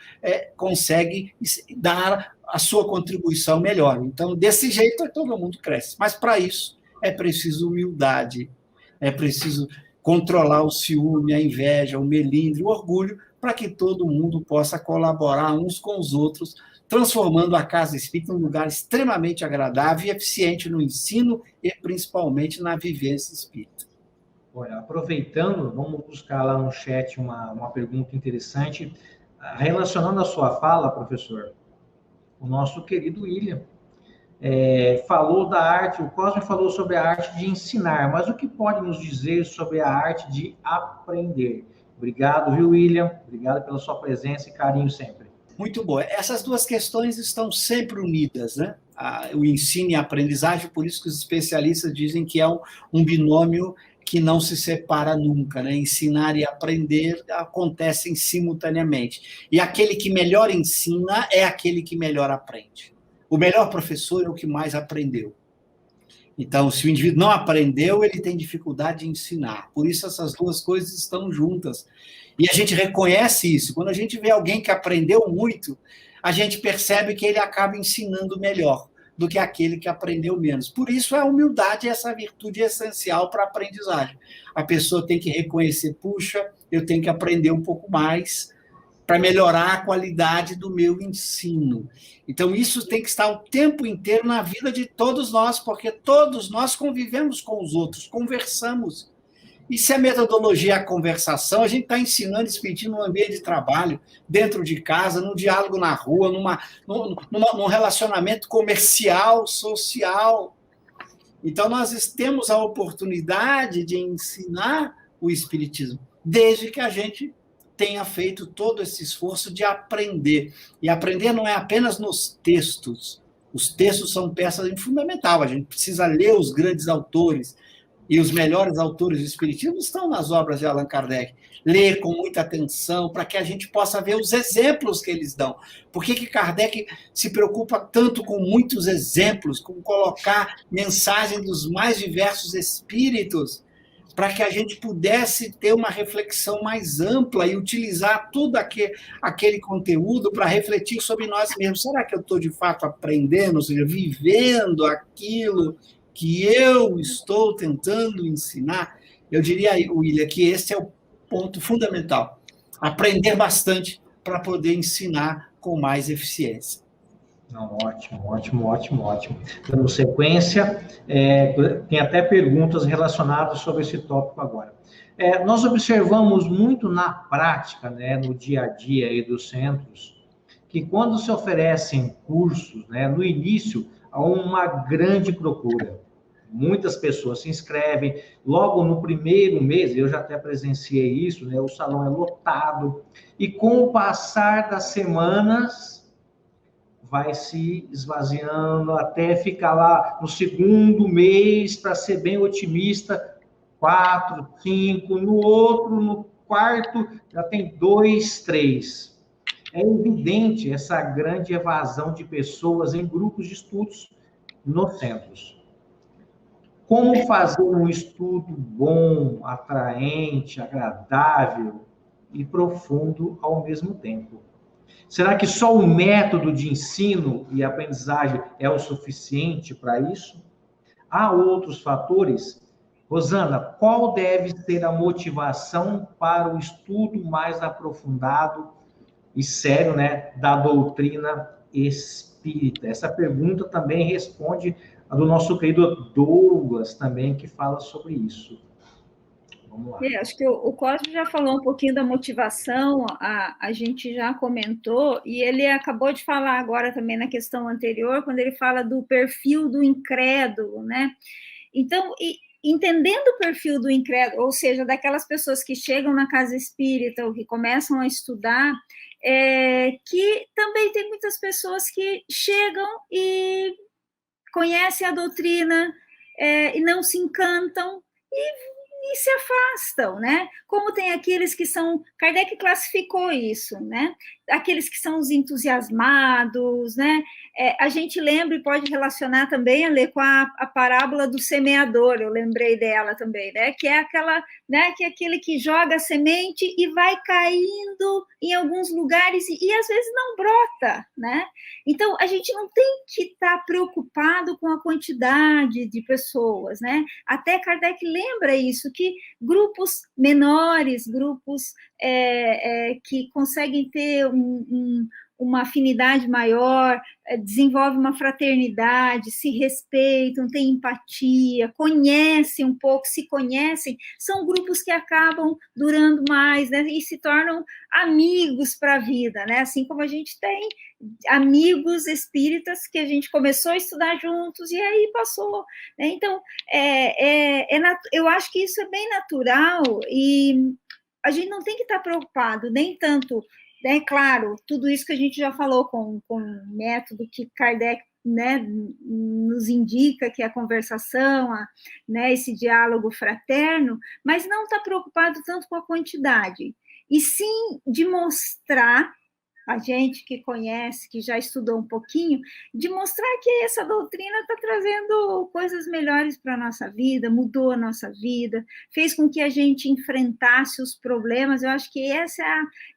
consegue dar a sua contribuição melhor. Então, desse jeito, todo mundo cresce. Mas, para isso, é preciso humildade, é preciso controlar o ciúme, a inveja, o melindre, o orgulho, para que todo mundo possa colaborar uns com os outros, transformando a casa espírita em um lugar extremamente agradável e eficiente no ensino e principalmente na vivência espírita. Olha, aproveitando, vamos buscar lá no chat uma pergunta interessante. Relacionando a sua fala, professor, o nosso querido William falou da arte, o Cosme falou sobre a arte de ensinar, mas o que pode nos dizer sobre a arte de aprender? Obrigado, viu, William? Obrigado pela sua presença e carinho sempre. Muito bom. Essas duas questões estão sempre unidas, né? O ensino e a aprendizagem, por isso que os especialistas dizem que é um binômio que não se separa nunca, né? Ensinar e aprender acontecem simultaneamente. E aquele que melhor ensina é aquele que melhor aprende. O melhor professor é o que mais aprendeu. Então, se o indivíduo não aprendeu, ele tem dificuldade de ensinar. Por isso, essas duas coisas estão juntas. E a gente reconhece isso. Quando a gente vê alguém que aprendeu muito, a gente percebe que ele acaba ensinando melhor do que aquele que aprendeu menos. Por isso, a humildade é essa virtude essencial para a aprendizagem. A pessoa tem que reconhecer, puxa, eu tenho que aprender um pouco mais para melhorar a qualidade do meu ensino. Então, isso tem que estar o tempo inteiro na vida de todos nós, porque todos nós convivemos com os outros, conversamos. E se a metodologia é a conversação, a gente está ensinando espiritismo no ambiente de trabalho, dentro de casa, no diálogo na rua, num relacionamento comercial, social. Então, nós temos a oportunidade de ensinar o espiritismo, desde que a gente tenha feito todo esse esforço de aprender. E aprender não é apenas nos textos. Os textos são peças fundamentais. A gente precisa ler os grandes autores. E os melhores autores do espiritismo estão nas obras de Allan Kardec. Ler com muita atenção, para que a gente possa ver os exemplos que eles dão. Por que Kardec se preocupa tanto com muitos exemplos, com colocar mensagem dos mais diversos espíritos? para que a gente pudesse ter uma reflexão mais ampla e utilizar todo aquele conteúdo para refletir sobre nós mesmos. Será que eu estou, de fato, aprendendo, ou seja, vivendo aquilo que eu estou tentando ensinar? Eu diria, William, que esse é o ponto fundamental. Aprender bastante para poder ensinar com mais eficiência. Não, ótimo, ótimo, ótimo, ótimo. Dando sequência, tem até perguntas relacionadas sobre esse tópico agora. Nós observamos muito na prática, né, no dia a dia aí dos centros, que quando se oferecem cursos, né, no início, há uma grande procura. Muitas pessoas se inscrevem, logo no primeiro mês, eu já até presenciei isso, né, o salão é lotado, e com o passar das semanas, vai se esvaziando até ficar lá no segundo mês, para ser bem otimista, 4, 5, no outro, no quarto, já tem 2, 3. É evidente essa grande evasão de pessoas em grupos de estudos nos centros. Como fazer um estudo bom, atraente, agradável e profundo ao mesmo tempo? Será que só o método de ensino e aprendizagem é o suficiente para isso? Há outros fatores? Rosana, qual deve ser a motivação para o estudo mais aprofundado e sério, né, da doutrina espírita? Essa pergunta também responde a do nosso querido Douglas, também, que fala sobre isso. Vamos lá. Acho que o Cosme já falou um pouquinho da motivação, a gente já comentou, e ele acabou de falar agora também na questão anterior, quando ele fala do perfil do incrédulo, né? Então, entendendo o perfil do incrédulo, ou seja, daquelas pessoas que chegam na casa espírita ou que começam a estudar, que também tem muitas pessoas que chegam e conhecem a doutrina e não se encantam e se afastam, né? Como tem aqueles que são... Kardec classificou isso, né? Aqueles que são os entusiasmados, né? A gente lembra e pode relacionar também, Ale, com a parábola do semeador, eu lembrei dela também, né? Que é aquela, né? Que é aquele que joga a semente e vai caindo em alguns lugares e às vezes não brota, né? Então, a gente não tem que estar preocupado com a quantidade de pessoas, né? Até Kardec lembra isso, que grupos menores, grupos que conseguem ter uma afinidade maior, desenvolve uma fraternidade, se respeitam, têm empatia, conhecem um pouco, se conhecem, são grupos que acabam durando mais, né, e se tornam amigos para a vida, né, assim como a gente tem amigos espíritas que a gente começou a estudar juntos e aí passou, né, então, eu acho que isso é bem natural e a gente não tem que estar preocupado, nem tanto, né, claro, tudo isso que a gente já falou com o método que Kardec, né, nos indica, que é a conversação, né, esse diálogo fraterno, mas não está preocupado tanto com a quantidade, e sim de mostrar, a gente que conhece, que já estudou um pouquinho, de mostrar que essa doutrina está trazendo coisas melhores para a nossa vida, mudou a nossa vida, fez com que a gente enfrentasse os problemas. Eu acho que essa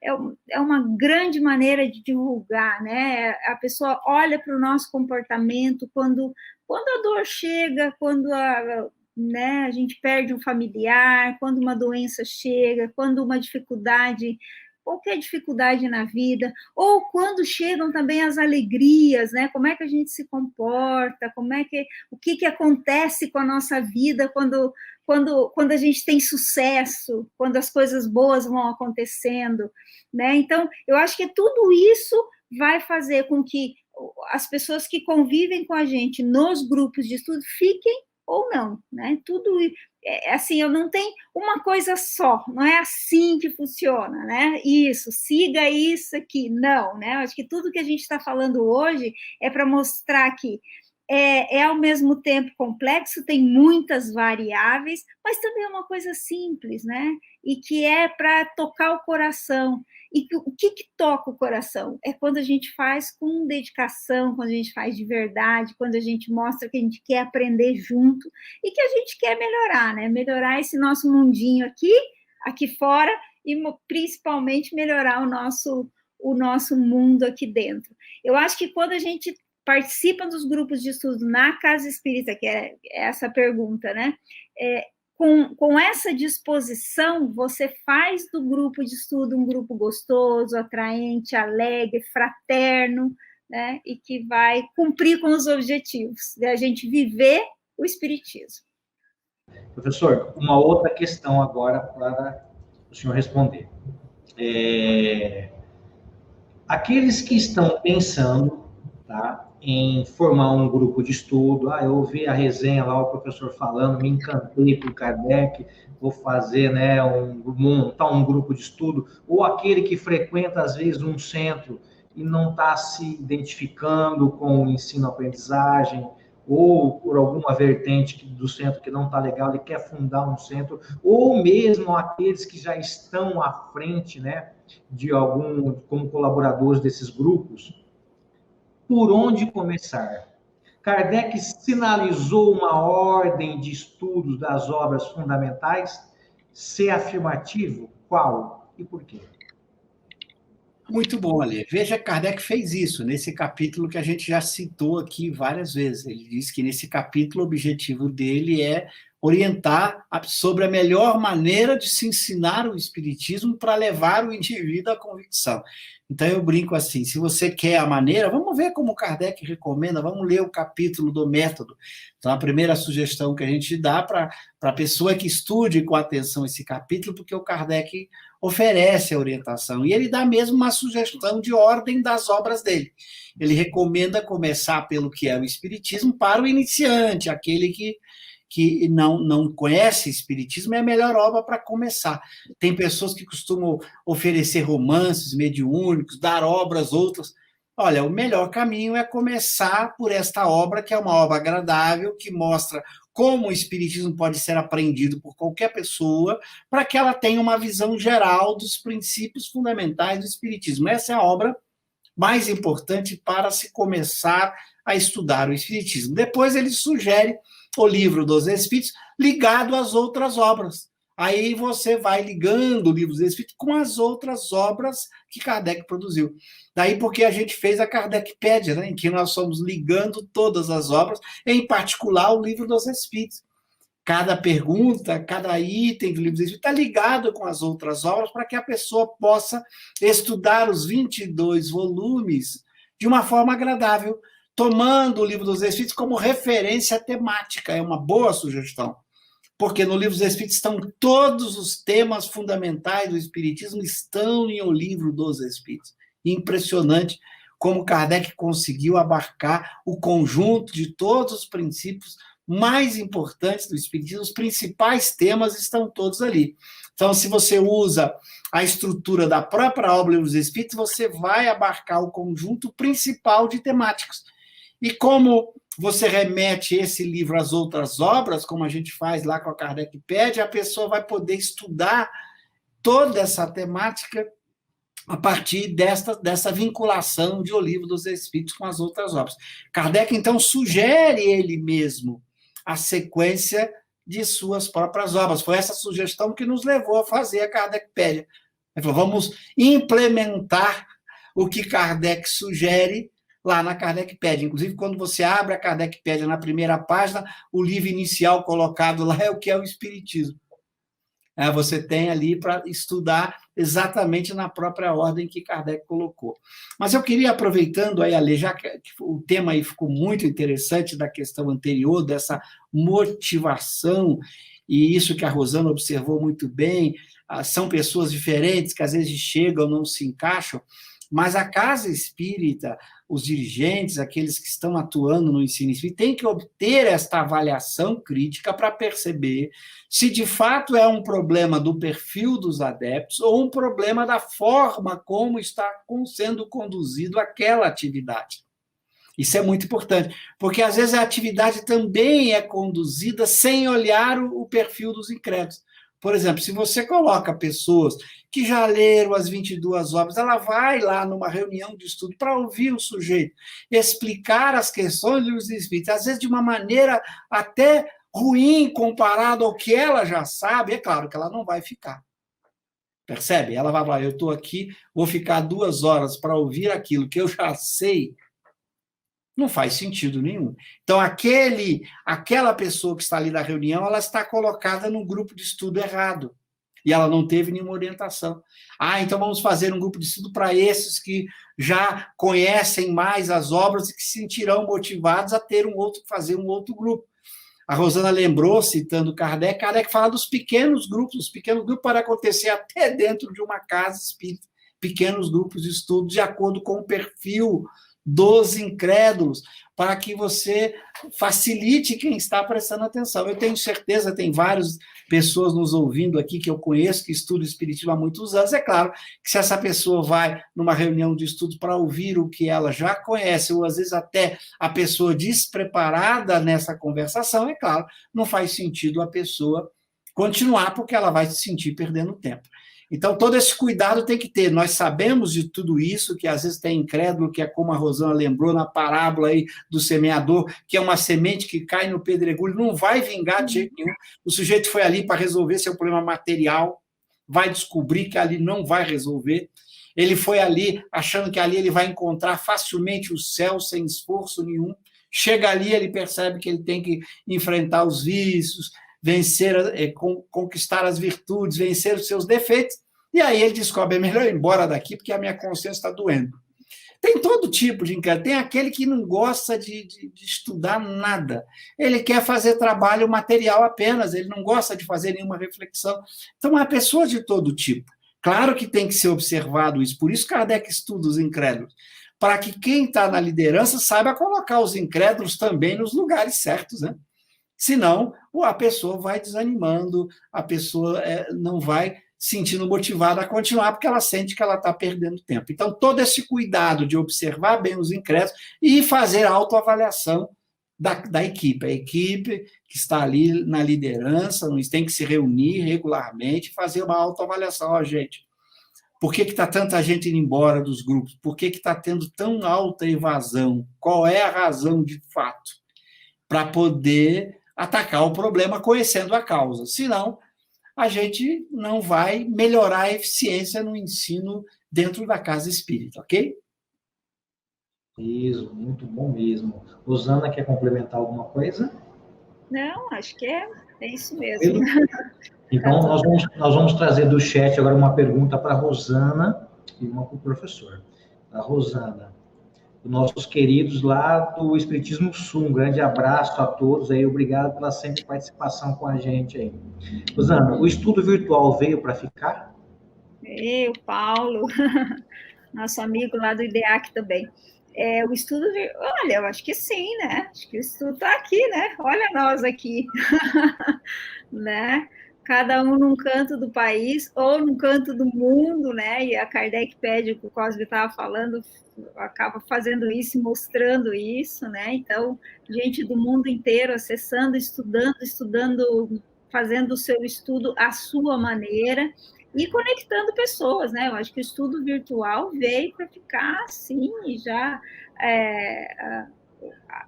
é uma grande maneira de divulgar, né? A pessoa olha para o nosso comportamento quando a dor chega, quando né, a gente perde um familiar, quando uma doença chega, quando uma dificuldade... qualquer dificuldade na vida, ou quando chegam também as alegrias, né? Como é que a gente se comporta, o que acontece com a nossa vida quando a gente tem sucesso, quando as coisas boas vão acontecendo, né? Então, eu acho que tudo isso vai fazer com que as pessoas que convivem com a gente nos grupos de estudo fiquem ou não, né? Tudo assim, eu não tenho uma coisa só, não é assim que funciona, né? Isso, siga isso aqui, não, né? Acho que tudo que a gente está falando hoje é para mostrar que é ao mesmo tempo complexo, tem muitas variáveis, mas também é uma coisa simples, né? E que é para tocar o coração. E o que toca o coração? É quando a gente faz com dedicação, quando a gente faz de verdade, quando a gente mostra que a gente quer aprender junto e que a gente quer melhorar, né? Melhorar esse nosso mundinho aqui fora, e principalmente melhorar o nosso mundo aqui dentro. Eu acho que quando a gente participa dos grupos de estudo na Casa Espírita, que é essa pergunta, né? Com essa disposição, você faz do grupo de estudo um grupo gostoso, atraente, alegre, fraterno, né? E que vai cumprir com os objetivos de a gente viver o Espiritismo. Professor, uma outra questão agora para o senhor responder. Aqueles que estão pensando, tá, em formar um grupo de estudo, eu ouvi a resenha lá, o professor falando, me encantei por Kardec, vou fazer, né, montar um grupo de estudo, ou aquele que frequenta, às vezes, um centro e não está se identificando com o ensino-aprendizagem, ou por alguma vertente do centro que não está legal, ele quer fundar um centro, ou mesmo aqueles que já estão à frente, né, como colaboradores desses grupos. Por onde começar? Kardec sinalizou uma ordem de estudos das obras fundamentais? Se afirmativo, qual e por quê? Muito bom, Ale. Veja, Kardec fez isso nesse capítulo que a gente já citou aqui várias vezes. Ele disse que nesse capítulo o objetivo dele é orientar sobre a melhor maneira de se ensinar o Espiritismo para levar o indivíduo à convicção. Então, eu brinco assim, se você quer a maneira, vamos ver como Kardec recomenda, vamos ler o capítulo do método. Então, a primeira sugestão que a gente dá para a pessoa que estude com atenção esse capítulo, porque o Kardec oferece a orientação, e ele dá mesmo uma sugestão de ordem das obras dele. Ele recomenda começar pelo que é o Espiritismo para o iniciante, aquele que não conhece Espiritismo, é a melhor obra para começar. Tem pessoas que costumam oferecer romances mediúnicos, dar obras outras. Olha, o melhor caminho é começar por esta obra, que é uma obra agradável, que mostra como o Espiritismo pode ser aprendido por qualquer pessoa, para que ela tenha uma visão geral dos princípios fundamentais do Espiritismo. Essa é a obra mais importante para se começar a estudar o Espiritismo. Depois ele sugere o Livro dos Espíritos ligado às outras obras. Aí você vai ligando o Livro dos Espíritos com as outras obras que Kardec produziu. Daí porque a gente fez a Kardecpédia, né, em que nós somos ligando todas as obras, em particular o Livro dos Espíritos. Cada pergunta, cada item do Livro dos Espíritos está ligado com as outras obras para que a pessoa possa estudar os 22 volumes de uma forma agradável, tomando o Livro dos Espíritos como referência temática. É uma boa sugestão, porque no Livro dos Espíritos estão todos os temas fundamentais do Espiritismo, estão em O Livro dos Espíritos. Impressionante como Kardec conseguiu abarcar o conjunto de todos os princípios mais importantes do Espiritismo, os principais temas estão todos ali. Então, se você usa a estrutura da própria obra Livro dos Espíritos, você vai abarcar o conjunto principal de temáticos. E como você remete esse livro às outras obras, como a gente faz lá com a Kardecpédia, a pessoa vai poder estudar toda essa temática a partir dessa vinculação de O Livro dos Espíritos com as outras obras. Kardec, então, sugere ele mesmo a sequência de suas próprias obras. Foi essa sugestão que nos levou a fazer a Kardecpédia. Ele falou, vamos implementar o que Kardec sugere lá na Kardecpédia. Inclusive, quando você abre a Kardecpédia na primeira página, o livro inicial colocado lá é o que é o Espiritismo. Você tem ali para estudar exatamente na própria ordem que Kardec colocou. Mas eu queria, aproveitando aí, Ale, já que o tema aí ficou muito interessante da questão anterior, dessa motivação, e isso que a Rosana observou muito bem, são pessoas diferentes que às vezes chegam, não se encaixam, mas a Casa Espírita, os dirigentes, aqueles que estão atuando no ensino espírita, têm que obter esta avaliação crítica para perceber se de fato é um problema do perfil dos adeptos ou um problema da forma como está sendo conduzido aquela atividade. Isso é muito importante, porque às vezes a atividade também é conduzida sem olhar o perfil dos incrédulos. Por exemplo, se você coloca pessoas que já leram as 22 obras, ela vai lá numa reunião de estudo para ouvir o sujeito, explicar as questões dos espíritos, às vezes de uma maneira até ruim comparado ao que ela já sabe, é claro que ela não vai ficar. Percebe? Ela vai falar, eu estou aqui, vou ficar 2 horas para ouvir aquilo que eu já sei. Não faz sentido nenhum. Então, aquela pessoa que está ali na reunião, ela está colocada num grupo de estudo errado. E ela não teve nenhuma orientação. Então vamos fazer um grupo de estudo para esses que já conhecem mais as obras e que se sentirão motivados a fazer um outro grupo. A Rosana lembrou, citando Kardec fala dos pequenos grupos. Os pequenos grupos podem acontecer até dentro de uma casa espírita. Pequenos grupos de estudo, de acordo com o perfil dos incrédulos, para que você facilite quem está prestando atenção. Eu tenho certeza, tem várias pessoas nos ouvindo aqui que eu conheço, que estudam espiritismo há muitos anos. É claro que se essa pessoa vai numa reunião de estudo para ouvir o que ela já conhece, ou às vezes até a pessoa despreparada nessa conversação, é claro, não faz sentido a pessoa continuar, porque ela vai se sentir perdendo tempo. Então, todo esse cuidado tem que ter. Nós sabemos de tudo isso, que às vezes tem incrédulo, que é como a Rosana lembrou na parábola aí do semeador, que é uma semente que cai no pedregulho, não vai vingar de jeito nenhum. O sujeito foi ali para resolver seu problema material, vai descobrir que ali não vai resolver. Ele foi ali achando que ali ele vai encontrar facilmente o céu, sem esforço nenhum. Chega ali, ele percebe que ele tem que enfrentar os vícios, conquistar as virtudes, vencer os seus defeitos, e aí ele descobre, é melhor ir embora daqui, porque a minha consciência está doendo. Tem todo tipo de incrédulo, tem aquele que não gosta de estudar nada, ele quer fazer trabalho material apenas, ele não gosta de fazer nenhuma reflexão. Então, há pessoas de todo tipo. Claro que tem que ser observado isso, por isso Kardec estuda os incrédulos, para que quem está na liderança saiba colocar os incrédulos também nos lugares certos, né? Senão, a pessoa vai desanimando, a pessoa não vai sentindo motivada a continuar, porque ela sente que ela está perdendo tempo. Então, todo esse cuidado de observar bem os incrédulos e fazer a autoavaliação da equipe. A equipe que está ali na liderança tem que se reunir regularmente e fazer uma autoavaliação. Gente, por que está tanta gente indo embora dos grupos? Por que está tendo tão alta evasão? Qual é a razão de fato? Para poder atacar o problema conhecendo a causa. Senão, a gente não vai melhorar a eficiência no ensino dentro da casa espírita, ok? Isso, muito bom mesmo. Rosana, quer complementar alguma coisa? Não, acho que é isso mesmo. Então, nós vamos trazer do chat agora uma pergunta para a Rosana e uma para o professor. A Rosana, nossos queridos lá do Espiritismo Sul, um grande abraço a todos aí, obrigado pela sempre participação com a gente aí. Rosana, o estudo virtual veio para ficar? O Paulo, nosso amigo lá do IDEAC também. O estudo, olha, eu acho que sim, né? Acho que o estudo está aqui, né? Olha nós aqui, né? Cada um num canto do país ou num canto do mundo, né? E a Kardec pede, o que o Cosme estava falando, acaba fazendo isso, mostrando isso, né? Então, gente do mundo inteiro acessando, estudando, fazendo o seu estudo à sua maneira e conectando pessoas, né? Eu acho que o estudo virtual veio para ficar assim, e já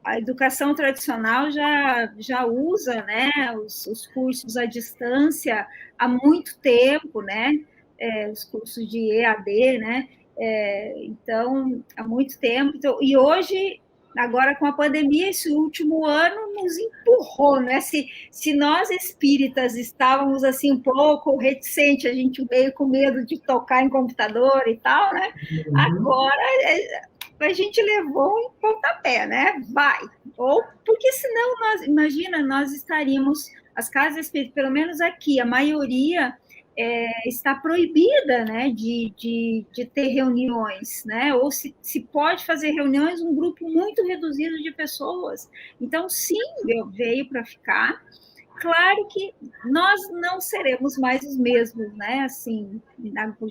a educação tradicional já usa, né, os cursos à distância há muito tempo, né? Os cursos de EAD, né? Então, há muito tempo. Então, e hoje, agora com a pandemia, esse último ano nos empurrou, né? Se nós espíritas estávamos assim um pouco reticentes, a gente veio com medo de tocar em computador e tal, né? Agora a gente levou um pontapé, né? Vai. Ou porque senão nós estaríamos, as casas espíritas, pelo menos aqui, a maioria está proibida, né, de ter reuniões, né, ou se pode fazer reuniões, um grupo muito reduzido de pessoas. Então, sim, veio para ficar. Claro que nós não seremos mais os mesmos, né, assim,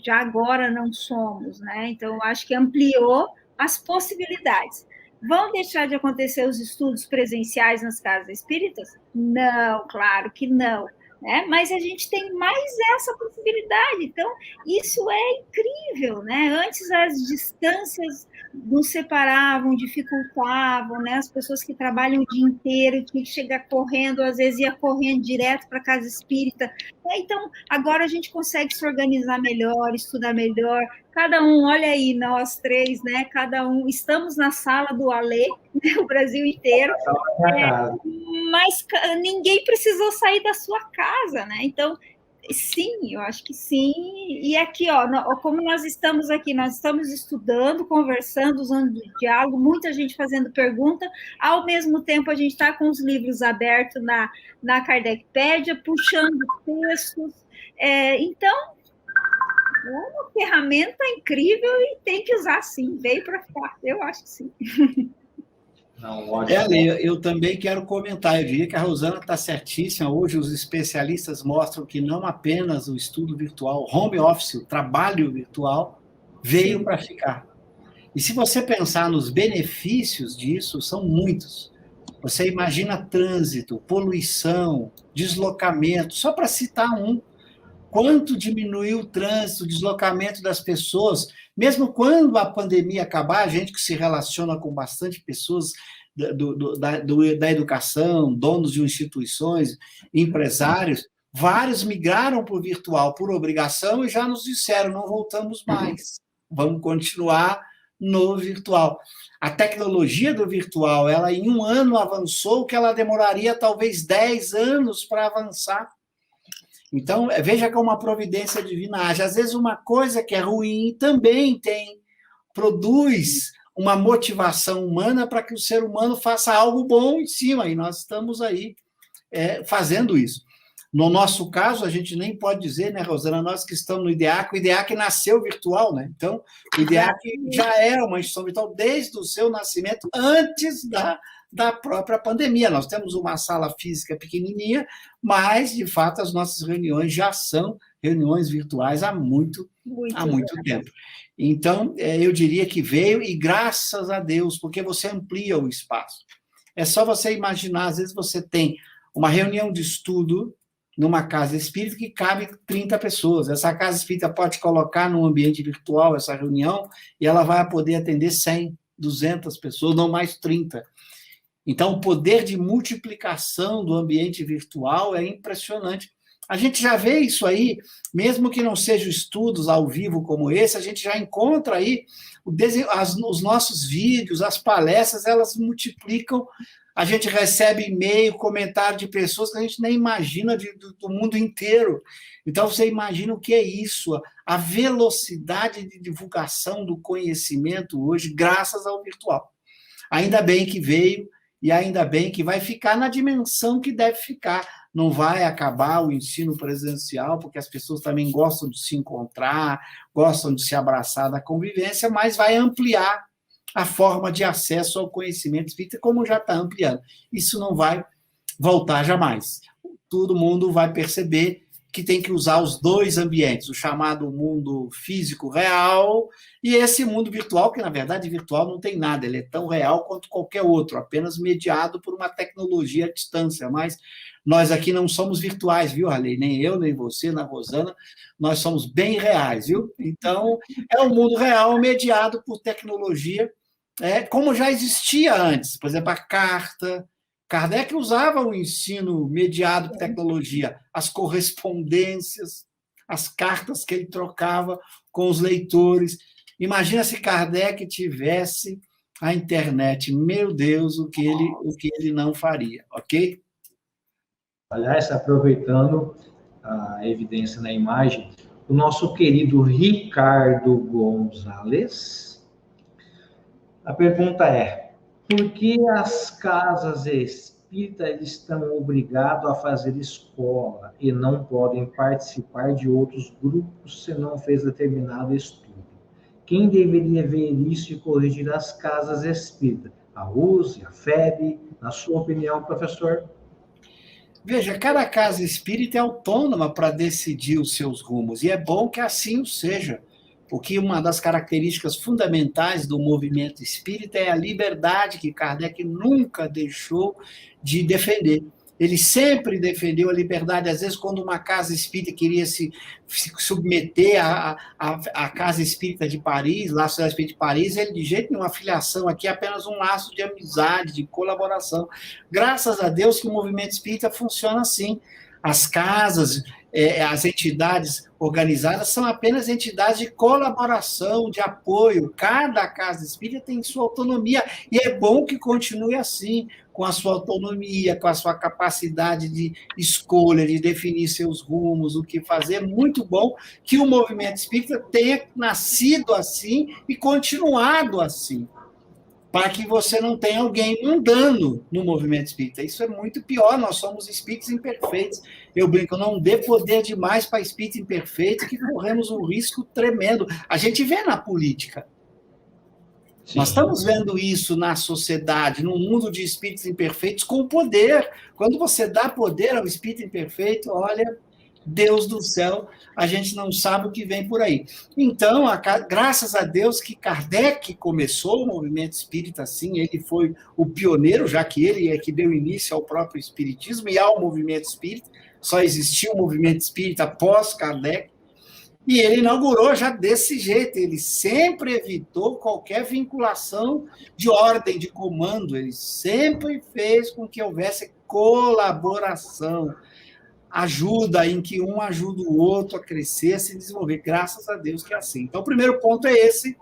já agora não somos, né, então, eu acho que ampliou as possibilidades. Vão deixar de acontecer os estudos presenciais nas casas espíritas? Não, claro que não. Né? Mas a gente tem mais essa possibilidade. Então, isso é incrível. Né? Antes, as distâncias nos separavam, dificultavam, né? As pessoas que trabalham o dia inteiro tinham que chegar correndo, às vezes ia correndo direto para a casa espírita. Então, agora a gente consegue se organizar melhor, estudar melhor. Cada um, olha aí, nós três, né? Cada um, estamos na sala do Alê, né? O Brasil inteiro. Mas ninguém precisou sair da sua casa, né? Então, sim, eu acho que sim. E aqui, ó, como nós estamos aqui, nós estamos estudando, conversando, usando o diálogo, muita gente fazendo pergunta, ao mesmo tempo a gente está com os livros abertos na Kardecpédia, puxando textos. Então, é uma ferramenta incrível e tem que usar sim, veio para ficar, eu acho que sim. Não, eu também quero comentar, eu diria que a Rosana está certíssima, hoje os especialistas mostram que não apenas o estudo virtual, home office, o trabalho virtual, veio para ficar. E se você pensar nos benefícios disso, são muitos. Você imagina trânsito, poluição, deslocamento, só para citar um, quanto diminuiu o trânsito, o deslocamento das pessoas, mesmo quando a pandemia acabar, a gente que se relaciona com bastante pessoas da educação, donos de instituições, empresários, vários migraram para o virtual por obrigação e já nos disseram, não voltamos mais, vamos continuar no virtual. A tecnologia do virtual, ela em um ano avançou o que ela demoraria talvez 10 anos para avançar. Então, veja que é uma providência divina. Às vezes, uma coisa que é ruim também produz uma motivação humana para que o ser humano faça algo bom em cima, e nós estamos aí fazendo isso. No nosso caso, a gente nem pode dizer, né, Rosana, nós que estamos no IDEAC, o IDEAC nasceu virtual, né? Então, o IDEAC já é uma instituição virtual desde o seu nascimento, antes da própria pandemia. Nós temos uma sala física pequenininha, mas, de fato, as nossas reuniões já são reuniões virtuais há muito tempo. Então, eu diria que veio, e graças a Deus, porque você amplia o espaço. É só você imaginar, às vezes você tem uma reunião de estudo numa casa espírita que cabe 30 pessoas. Essa casa espírita pode colocar num ambiente virtual essa reunião e ela vai poder atender 100, 200 pessoas, não mais 30. Então, o poder de multiplicação do ambiente virtual é impressionante. A gente já vê isso aí, mesmo que não sejam estudos ao vivo como esse, a gente já encontra aí os nossos vídeos, as palestras, elas multiplicam. A gente recebe e-mail, comentário de pessoas que a gente nem imagina do mundo inteiro. Então, você imagina o que é isso, a velocidade de divulgação do conhecimento hoje, graças ao virtual. Ainda bem que veio, e ainda bem que vai ficar na dimensão que deve ficar. Não vai acabar o ensino presencial, porque as pessoas também gostam de se encontrar, gostam de se abraçar da convivência, mas vai ampliar a forma de acesso ao conhecimento espírita, como já está ampliando. Isso não vai voltar jamais. Todo mundo vai perceber que tem que usar os dois ambientes, o chamado mundo físico real e esse mundo virtual, que, na verdade, virtual não tem nada, ele é tão real quanto qualquer outro, apenas mediado por uma tecnologia à distância, mas nós aqui não somos virtuais, viu, Arley? Nem eu, nem você, nem a Rosana, nós somos bem reais, viu? Então, é um mundo real mediado por tecnologia, como já existia antes, por exemplo, a carta. Kardec usava o ensino mediado por tecnologia, as correspondências, as cartas que ele trocava com os leitores. Imagina se Kardec tivesse a internet. Meu Deus, o que ele não faria, ok? Aliás, aproveitando a evidência na imagem, o nosso querido Ricardo Gonzalez, a pergunta é: por que as casas espíritas estão obrigadas a fazer escola e não podem participar de outros grupos se não fez determinado estudo? Quem deveria ver isso e corrigir as casas espíritas? A USE, a FEB? Na sua opinião, professor? Veja, cada casa espírita é autônoma para decidir os seus rumos, e é bom que assim o seja. porque uma das características fundamentais do movimento espírita é a liberdade que Kardec nunca deixou de defender. Ele sempre defendeu a liberdade. Às vezes, quando uma casa espírita queria se submeter à Casa Espírita de Paris, lá a Sociedade Espírita de Paris, ele de jeito nenhum, a filiação aqui é apenas um laço de amizade, de colaboração. Graças a Deus que o movimento espírita funciona assim. As casas, as entidades organizadas são apenas entidades de colaboração, de apoio. Cada casa espírita tem sua autonomia, e é bom que continue assim, com a sua autonomia, com a sua capacidade de escolha, de definir seus rumos, o que fazer. É muito bom que o movimento espírita tenha nascido assim e continuado assim, para que você não tenha alguém mundano no movimento espírita. Isso é muito pior, nós somos espíritos imperfeitos. Eu brinco, não dê poder demais para espírito imperfeito, que corremos um risco tremendo. A gente vê na política. Sim. Nós estamos vendo isso na sociedade, num mundo de espíritos imperfeitos com poder. Quando você dá poder ao espírito imperfeito, olha, Deus do céu, a gente não sabe o que vem por aí. Então, graças a Deus que Kardec começou o movimento espírita assim, ele foi o pioneiro, já que ele é que deu início ao próprio espiritismo e ao movimento espírita. Só existiu o movimento espírita após Kardec. E ele inaugurou já desse jeito, ele sempre evitou qualquer vinculação de ordem, de comando, ele sempre fez com que houvesse colaboração, ajuda em que um ajuda o outro a crescer, a se desenvolver, graças a Deus que é assim. Então, o primeiro ponto é esse,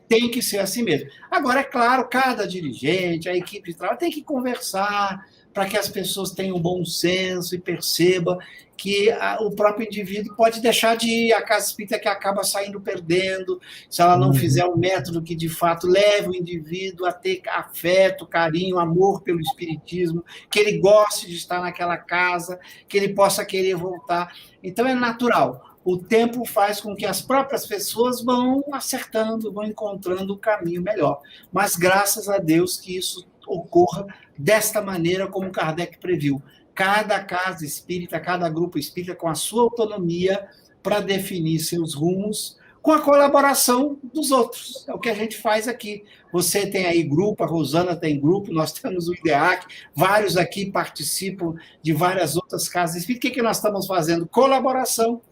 tem que ser assim mesmo. Agora, é claro, cada dirigente, a equipe de trabalho tem que conversar para que as pessoas tenham bom senso e percebam que o próprio indivíduo pode deixar de ir à casa espírita, que acaba saindo perdendo, se ela não fizer um método que, de fato, leve o indivíduo a ter afeto, carinho, amor pelo espiritismo, que ele goste de estar naquela casa, que ele possa querer voltar. Então, é natural. O tempo faz com que as próprias pessoas vão acertando, vão encontrando o caminho melhor. Mas, graças a Deus, que isso ocorra desta maneira como Kardec previu. Cada casa espírita, cada grupo espírita com a sua autonomia para definir seus rumos, com a colaboração dos outros. É o que a gente faz aqui. Você tem aí grupo, a Rosana tem grupo, nós temos o IDEAC, vários aqui participam de várias outras casas espíritas. O que nós estamos fazendo? Colaboração,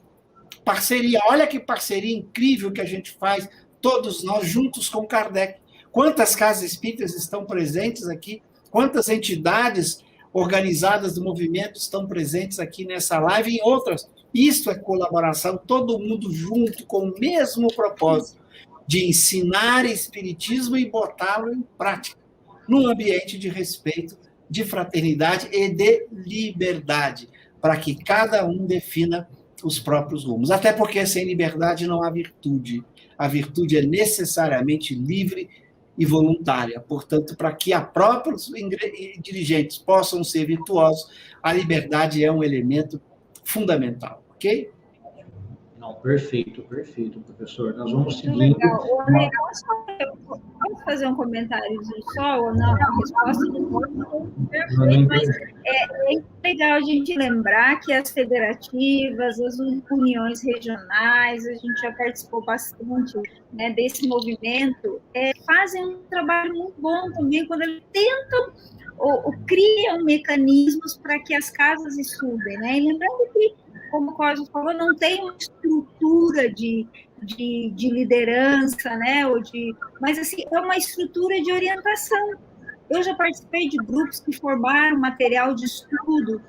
parceria. Olha que parceria incrível que a gente faz, todos nós juntos com Kardec. Quantas casas espíritas estão presentes aqui? Quantas entidades organizadas do movimento estão presentes aqui nessa live e em outras? Isso é colaboração, todo mundo junto com o mesmo propósito de ensinar espiritismo e botá-lo em prática, num ambiente de respeito, de fraternidade e de liberdade, para que cada um defina os próprios rumos. Até porque sem liberdade não há virtude. A virtude é necessariamente livre e voluntária. Portanto, para que os próprios dirigentes possam ser virtuosos, a liberdade é um elemento fundamental, ok? Não, perfeito, professor. Nós vamos seguindo. Legal. Posso fazer um comentário só ou não? A resposta não pode perfeito, mas é legal a gente lembrar que as federativas, as uniões regionais, a gente já participou bastante, né, desse movimento, fazem um trabalho muito bom também quando eles tentam ou criam mecanismos para que as casas estudem, né? E lembrando que, como o Cosmo falou, não tem uma estrutura de liderança, né? Mas, assim, é uma estrutura de orientação. Eu já participei de grupos que formaram material de estudo,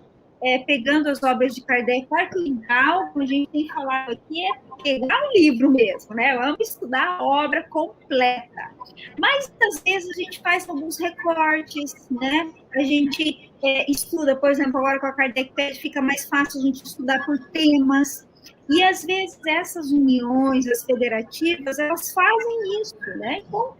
pegando as obras de Kardec. Claro que o legal, como a gente tem falado aqui, é pegar o livro mesmo, né? Vamos estudar a obra completa. Mas, às vezes, a gente faz alguns recortes, né? A gente estuda, por exemplo, agora com a Kardec Pede, fica mais fácil a gente estudar por temas. E, às vezes, essas uniões, as federativas, elas fazem isso, né? Então,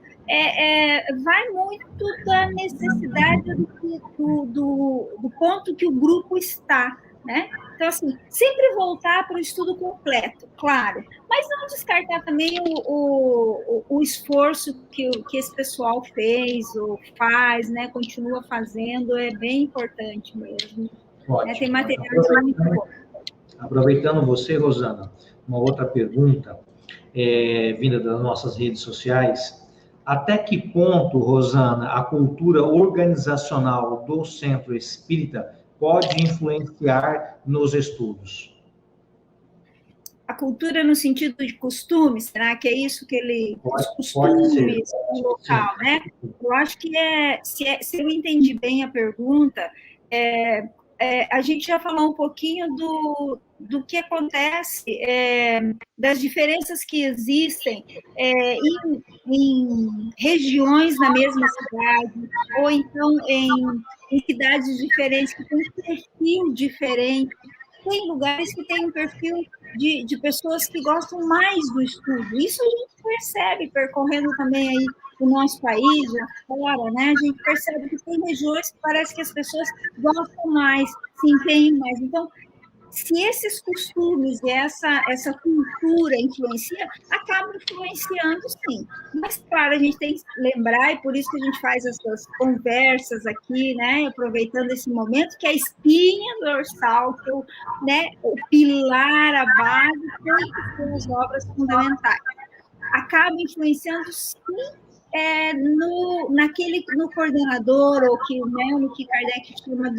vai muito da necessidade do ponto que o grupo está, né? Então, assim, sempre voltar para o estudo completo, claro, mas não descartar também o esforço que esse pessoal fez ou faz, né? Continua fazendo, é bem importante mesmo. Ótimo. Tem material muito bom. Aproveitando você, Rosana, uma outra pergunta. vinda das nossas redes sociais. Até que ponto, Rosana, a cultura organizacional do centro espírita pode influenciar nos estudos? A cultura no sentido de costumes, será que é isso que ele... Pode, os costumes do local, né? Eu acho que se eu entendi bem a pergunta, a gente já falou um pouquinho do que acontece, das diferenças que existem em regiões na mesma cidade, ou então em cidades diferentes, que têm um perfil diferente. Tem lugares que têm um perfil de pessoas que gostam mais do estudo. Isso a gente percebe percorrendo também aí o nosso país, lá fora, né? A gente percebe que tem regiões que parece que as pessoas gostam mais, se empenham mais. Então, se esses costumes e essa cultura influencia, acaba influenciando, sim. Mas, claro, a gente tem que lembrar, e por isso que a gente faz essas conversas aqui, né, aproveitando esse momento, que a espinha dorsal, que o pilar, a base, tem que ser as obras fundamentais. Acaba influenciando, sim, no coordenador, ou no que Kardec chama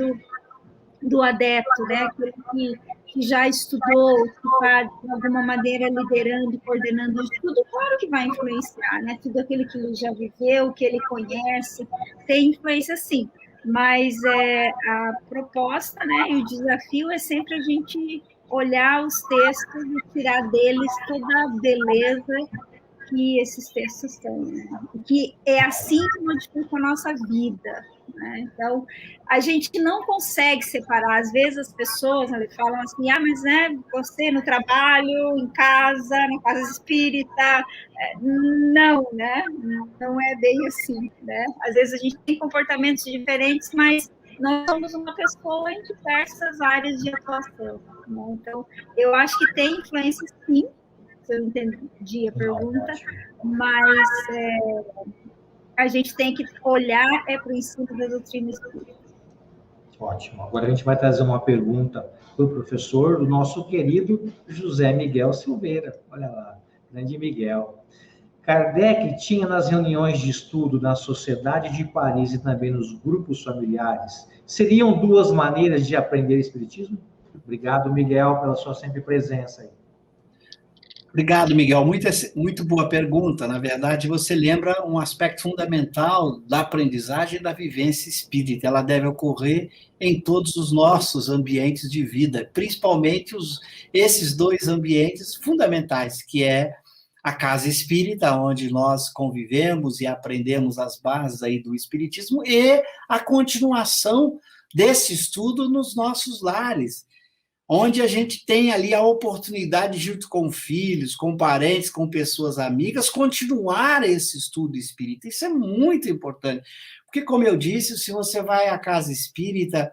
do adepto, né? Aquele que já estudou, que está, de alguma maneira, liderando, coordenando isso tudo, claro que vai influenciar, né? Tudo aquilo que ele já viveu, que ele conhece, tem influência, sim. Mas a proposta, né, e o desafio é sempre a gente olhar os textos e tirar deles toda a beleza que esses textos têm, né? Que é assim que modifica a nossa vida, né? Então, a gente não consegue separar. Às vezes as pessoas falam assim, mas você no trabalho, em casa, na casa espírita, não, né? Não é bem assim, né? Às vezes a gente tem comportamentos diferentes, mas nós somos uma pessoa em diversas áreas de atuação, né? Então, eu acho que tem influência, sim, se eu entendi a pergunta, mas a gente tem que olhar para o ensino da doutrina espírita. Ótimo. Agora a gente vai trazer uma pergunta para o professor, do nosso querido José Miguel Silveira. Olha lá, grande Miguel. Kardec tinha nas reuniões de estudo na Sociedade de Paris e também nos grupos familiares, seriam duas maneiras de aprender Espiritismo? Obrigado, Miguel, pela sua sempre presença aí. Obrigado, Miguel. Muito boa pergunta. Na verdade, você lembra um aspecto fundamental da aprendizagem e da vivência espírita. Ela deve ocorrer em todos os nossos ambientes de vida, principalmente esses dois ambientes fundamentais, que é a casa espírita, onde nós convivemos e aprendemos as bases aí do espiritismo, e a continuação desse estudo nos nossos lares, onde a gente tem ali a oportunidade, junto com filhos, com parentes, com pessoas amigas, continuar esse estudo espírita. Isso é muito importante, porque, como eu disse, se você vai à casa espírita,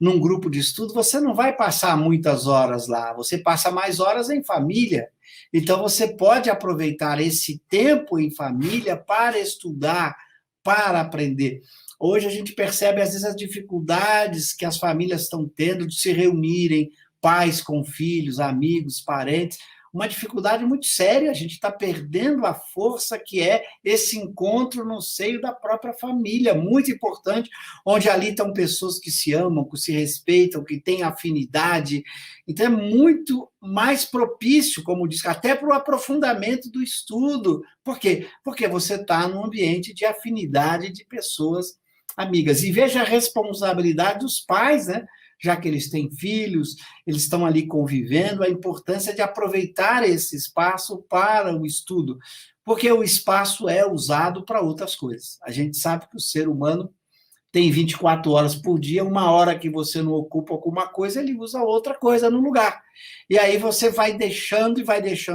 num grupo de estudo, você não vai passar muitas horas lá, você passa mais horas em família. Então, você pode aproveitar esse tempo em família para estudar, para aprender. Hoje a gente percebe, às vezes, as dificuldades que as famílias estão tendo de se reunirem, pais com filhos, amigos, parentes, uma dificuldade muito séria. A gente está perdendo a força que é esse encontro no seio da própria família, muito importante, onde ali estão pessoas que se amam, que se respeitam, que têm afinidade. Então, é muito mais propício, como diz, até para o aprofundamento do estudo. Por quê? Porque você está num ambiente de afinidade de pessoas amigas. E veja a responsabilidade dos pais, né? Já que eles têm filhos, eles estão ali convivendo, a importância de aproveitar esse espaço para o estudo, porque o espaço é usado para outras coisas. A gente sabe que o ser humano tem 24 horas por dia, uma hora que você não ocupa alguma coisa, ele usa outra coisa no lugar. E aí você vai deixando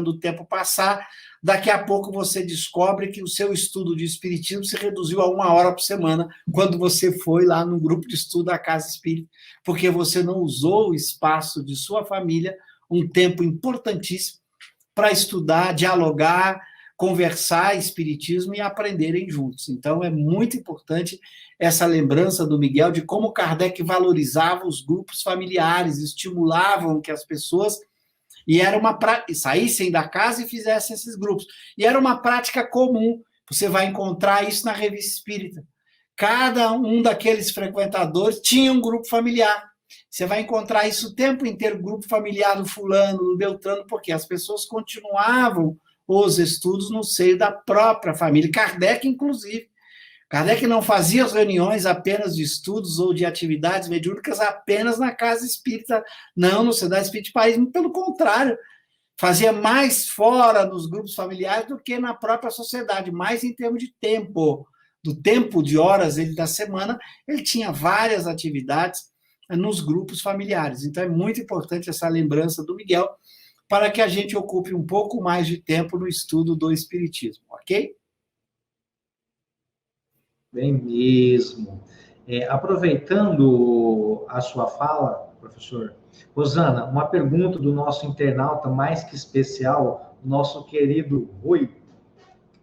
o tempo passar, daqui a pouco você descobre que o seu estudo de espiritismo se reduziu a 1 hora por semana, quando você foi lá no grupo de estudo da Casa Espírita, porque você não usou o espaço de sua família, um tempo importantíssimo, para estudar, dialogar, conversar espiritismo e aprenderem juntos. Então, é muito importante essa lembrança do Miguel de como Kardec valorizava os grupos familiares, estimulavam que as pessoas E era saíssem da casa e fizessem esses grupos. E era uma prática comum. Você vai encontrar isso na Revista Espírita. Cada um daqueles frequentadores tinha um grupo familiar. Você vai encontrar isso o tempo inteiro, grupo familiar do fulano, do Beltrano, porque as pessoas continuavam os estudos no seio da própria família. Kardec, inclusive. Kardec não fazia as reuniões apenas de estudos ou de atividades mediúnicas apenas na casa espírita, não, no Sociedade Espírita de Paris, pelo contrário, fazia mais fora nos grupos familiares do que na própria sociedade, mais em termos de tempo, do tempo de horas da semana, ele tinha várias atividades nos grupos familiares. Então, é muito importante essa lembrança do Miguel para que a gente ocupe um pouco mais de tempo no estudo do Espiritismo, ok? Bem mesmo. Aproveitando a sua fala, professor, Rosana, uma pergunta do nosso internauta mais que especial, nosso querido Rui.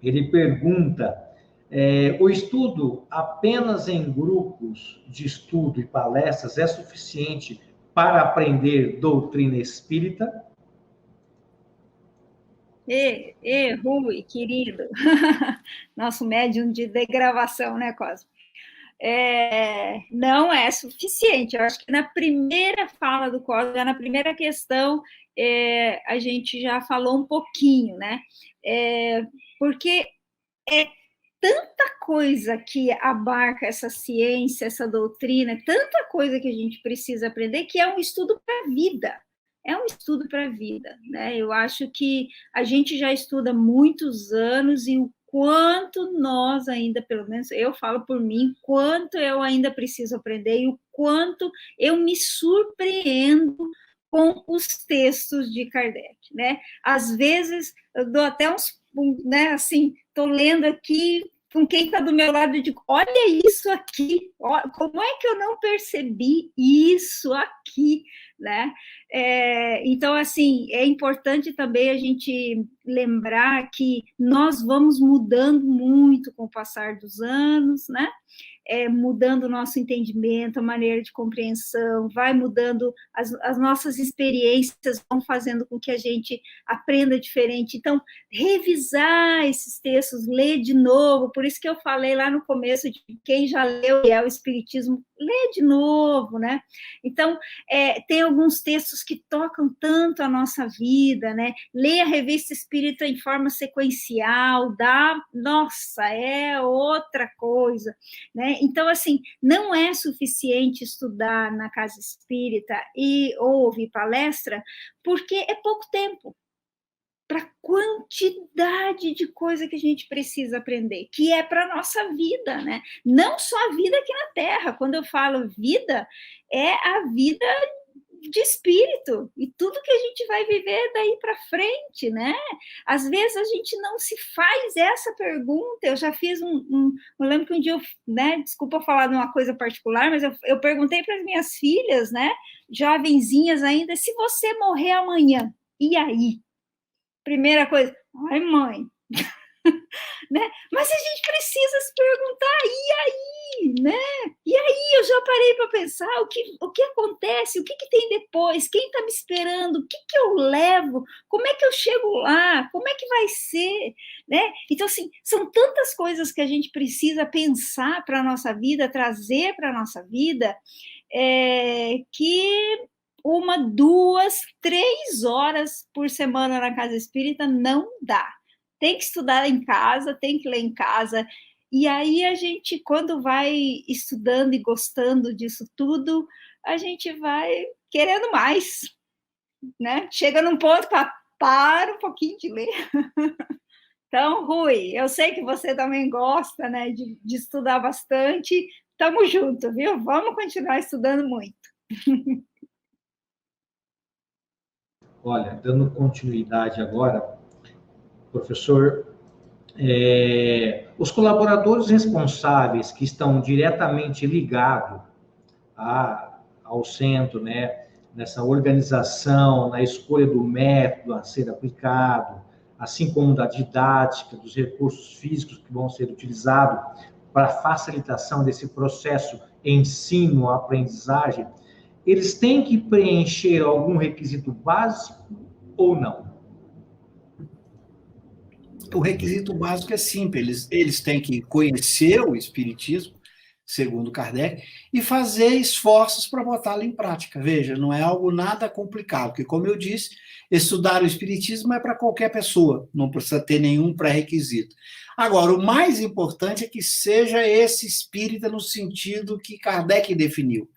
Ele pergunta, o estudo apenas em grupos de estudo e palestras é suficiente para aprender doutrina espírita? Rui, querido, nosso médium de degravação, né, Cosmo? Não é suficiente. Eu acho que na primeira fala do Cosmo, na primeira questão, a gente já falou um pouquinho, né? Porque é tanta coisa que abarca essa ciência, essa doutrina, tanta coisa que a gente precisa aprender, que é um estudo para a vida. É um estudo para a vida, né? Eu acho que a gente já estuda há muitos anos e o quanto nós ainda, pelo menos eu falo por mim, quanto eu ainda preciso aprender e o quanto eu me surpreendo com os textos de Kardec, né? Às vezes eu dou até né, assim, estou lendo aqui com quem está do meu lado e digo, olha isso aqui, como é que eu não percebi isso aqui, né? Então, assim, é importante também a gente lembrar que nós vamos mudando muito com o passar dos anos, né? Mudando o nosso entendimento, a maneira de compreensão, vai mudando as nossas experiências, vão fazendo com que a gente aprenda diferente. Então, revisar esses textos, ler de novo, por isso que eu falei lá no começo de quem já leu o Espiritismo, lê de novo, né? Então, tem alguns textos que tocam tanto a nossa vida, né? Ler a Revista Espírita em forma sequencial, nossa, é outra coisa, né? Então, assim, não é suficiente estudar na casa espírita ou ouvir palestra, porque é pouco tempo para a quantidade de coisa que a gente precisa aprender, que é para a nossa vida, né? Não só a vida aqui na Terra. Quando eu falo vida, é a vida de espírito, e tudo que a gente vai viver daí para frente, né? Às vezes a gente não se faz essa pergunta. Eu já fiz eu lembro que um dia, né, desculpa falar de uma coisa particular, mas eu perguntei para as minhas filhas, né, jovenzinhas ainda, se você morrer amanhã, e aí? Primeira coisa, ai mãe, né? Mas a gente precisa se perguntar, e aí, né? E aí, eu já parei para pensar o que acontece, o que tem depois, quem está me esperando, o que eu levo, como é que eu chego lá, como é que vai ser, né? Então, assim, são tantas coisas que a gente precisa pensar para a nossa vida, trazer para a nossa vida, que 1, 2, 3 horas por semana na casa espírita não dá. Tem que estudar em casa, tem que ler em casa. E aí a gente, quando vai estudando e gostando disso tudo, a gente vai querendo mais, né? Chega num ponto que para um pouquinho de ler. Então, Rui, eu sei que você também gosta, né, de estudar bastante. Tamo junto, viu? Vamos continuar estudando muito. Olha, dando continuidade agora, professor, os colaboradores responsáveis que estão diretamente ligados ao centro, né, nessa organização, na escolha do método a ser aplicado, assim como da didática, dos recursos físicos que vão ser utilizados para a facilitação desse processo ensino-aprendizagem, eles têm que preencher algum requisito básico ou não? O requisito básico é simples, eles têm que conhecer o Espiritismo, segundo Kardec, e fazer esforços para botá-lo em prática. Veja, não é algo nada complicado, porque, como eu disse, estudar o Espiritismo é para qualquer pessoa, não precisa ter nenhum pré-requisito. Agora, o mais importante é que seja esse espírita no sentido que Kardec definiu.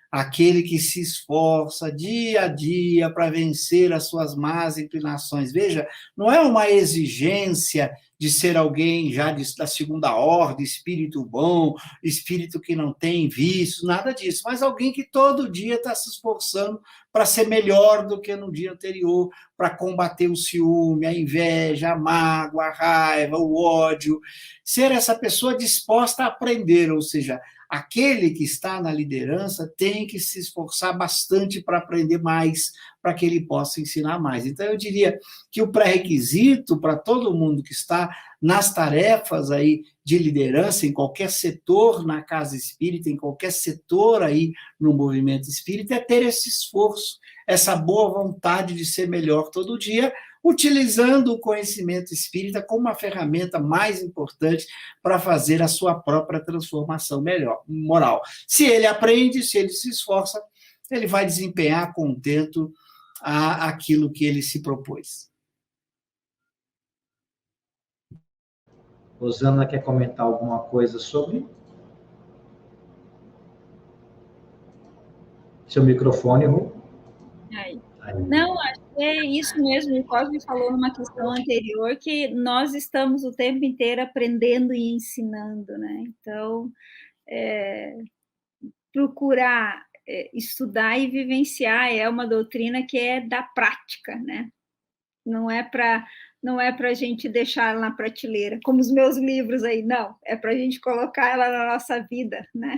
Aquele que se esforça dia a dia para vencer as suas más inclinações. Veja, não é uma exigência de ser alguém já da segunda ordem, espírito bom, espírito que não tem vícios, nada disso, mas alguém que todo dia está se esforçando para ser melhor do que no dia anterior, para combater o ciúme, a inveja, a mágoa, a raiva, o ódio. Ser essa pessoa disposta a aprender, ou seja, aquele que está na liderança tem que se esforçar bastante para aprender mais, para que ele possa ensinar mais. Então, eu diria que o pré-requisito para todo mundo que está nas tarefas aí de liderança, em qualquer setor na casa espírita, em qualquer setor aí no movimento espírita, é ter esse esforço, essa boa vontade de ser melhor todo dia, utilizando o conhecimento espírita como uma ferramenta mais importante para fazer a sua própria transformação moral. Se ele aprende, se ele se esforça, ele vai desempenhar contento aquilo que ele se propôs. Rosana quer comentar alguma coisa sobre? Seu microfone, Ru? Aí. Não, acho que é isso mesmo. O Cosme falou numa questão anterior que nós estamos o tempo inteiro aprendendo e ensinando, né? Então, procurar estudar e vivenciar é uma doutrina que é da prática, né? Não é para a gente deixar ela na prateleira, como os meus livros aí, não. É para a gente colocar ela na nossa vida, né?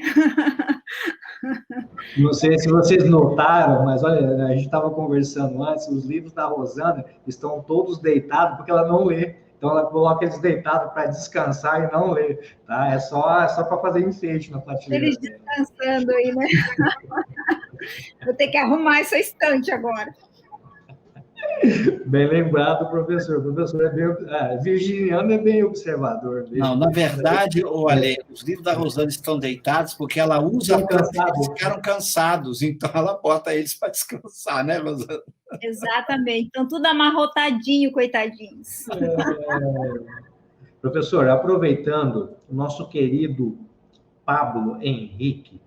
Não sei se vocês notaram, mas olha, a gente estava conversando antes, os livros da Rosana estão todos deitados porque ela não lê. Então, ela coloca eles deitados para descansar e não lê, tá? É só para fazer enfeite na prateleira. Eles descansando aí, né? Vou ter que arrumar essa estante agora. Bem lembrado, professor. O professor é bem... virginiano é bem observador. Mesmo. Não, na verdade, Ale, os livros da Rosana estão deitados porque ela usa tanto que eles ficaram cansados, então ela bota eles para descansar, né, Rosana? Exatamente. Então, tudo amarrotadinho, coitadinhos. Professor, aproveitando o nosso querido Pablo Henrique.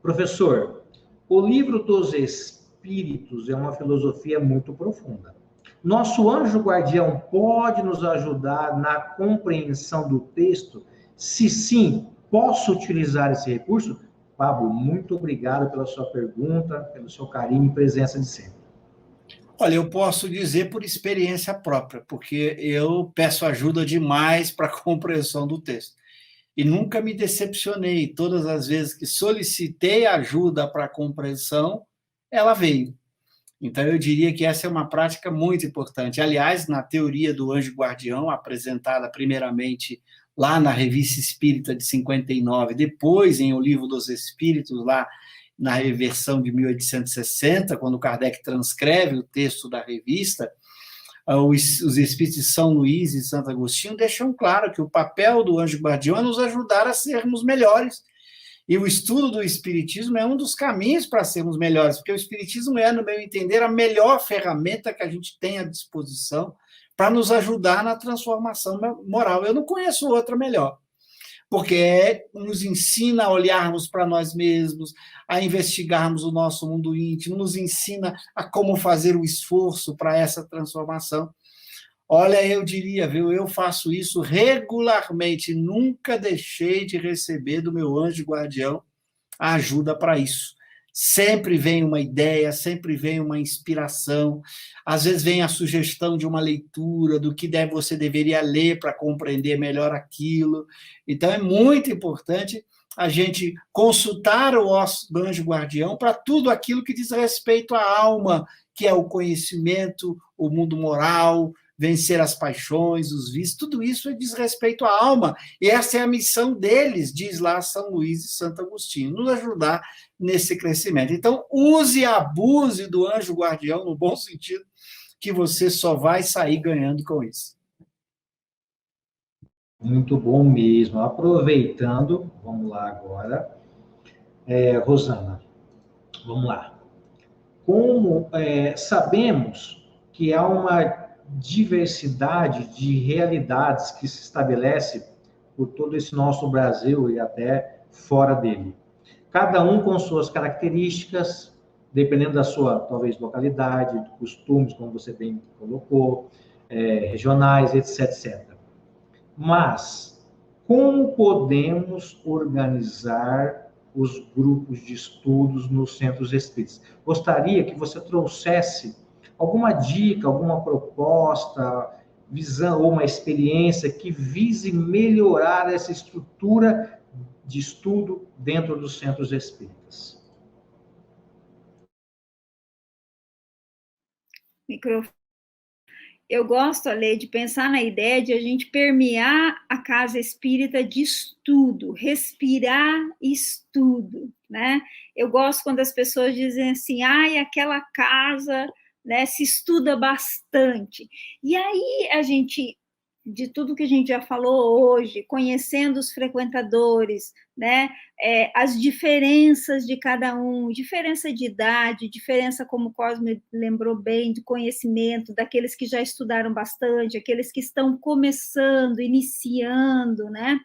Professor, o livro dos Espíritos é uma filosofia muito profunda. Nosso anjo guardião pode nos ajudar na compreensão do texto? Se sim, posso utilizar esse recurso? Pablo, muito obrigado pela sua pergunta, pelo seu carinho e presença de sempre. Olha, eu posso dizer por experiência própria, porque eu peço ajuda demais para a compreensão do texto. E nunca me decepcionei. Todas as vezes que solicitei ajuda para a compreensão, ela veio. Então, eu diria que essa é uma prática muito importante. Aliás, na teoria do anjo guardião, apresentada primeiramente lá na Revista Espírita de 59, depois em O Livro dos Espíritos, lá na versão de 1860, quando Kardec transcreve o texto da revista, os Espíritos de São Luís e Santo Agostinho deixam claro que o papel do anjo guardião é nos ajudar a sermos melhores. E o estudo do Espiritismo é um dos caminhos para sermos melhores, porque o Espiritismo é, no meu entender, a melhor ferramenta que a gente tem à disposição para nos ajudar na transformação moral. Eu não conheço outra melhor, porque nos ensina a olharmos para nós mesmos, a investigarmos o nosso mundo íntimo, nos ensina a como fazer o esforço para essa transformação. Olha, eu diria, viu, eu faço isso regularmente, nunca deixei de receber do meu anjo guardião a ajuda para isso. Sempre vem uma ideia, sempre vem uma inspiração, às vezes vem a sugestão de uma leitura, do que você deveria ler para compreender melhor aquilo. Então, é muito importante a gente consultar o anjo guardião para tudo aquilo que diz respeito à alma, que é o conhecimento, o mundo moral, vencer as paixões, os vícios, tudo isso diz respeito à alma, e essa é a missão deles, diz lá São Luís e Santo Agostinho, nos ajudar nesse crescimento. Então, use e abuse do anjo guardião, no bom sentido, que você só vai sair ganhando com isso. Muito bom mesmo. Aproveitando, vamos lá agora. Rosana, vamos lá. Como sabemos que há uma diversidade de realidades que se estabelece por todo esse nosso Brasil e até fora dele. Cada um com suas características, dependendo da sua, talvez, localidade, costumes, como você bem colocou, regionais, etc, etc. Mas, como podemos organizar os grupos de estudos nos centros espíritas? Gostaria que você trouxesse alguma dica, alguma proposta, visão ou uma experiência que vise melhorar essa estrutura de estudo dentro dos centros espíritas. Eu gosto, Ale, de pensar na ideia de a gente permear a casa espírita de estudo, respirar estudo, né? Eu gosto quando as pessoas dizem assim, ai, aquela casa, né, se estuda bastante. E aí a gente, de tudo que a gente já falou hoje, conhecendo os frequentadores, né, as diferenças de cada um, diferença de idade, diferença, como o Cosme lembrou bem, de conhecimento, daqueles que já estudaram bastante, aqueles que estão começando, iniciando, né,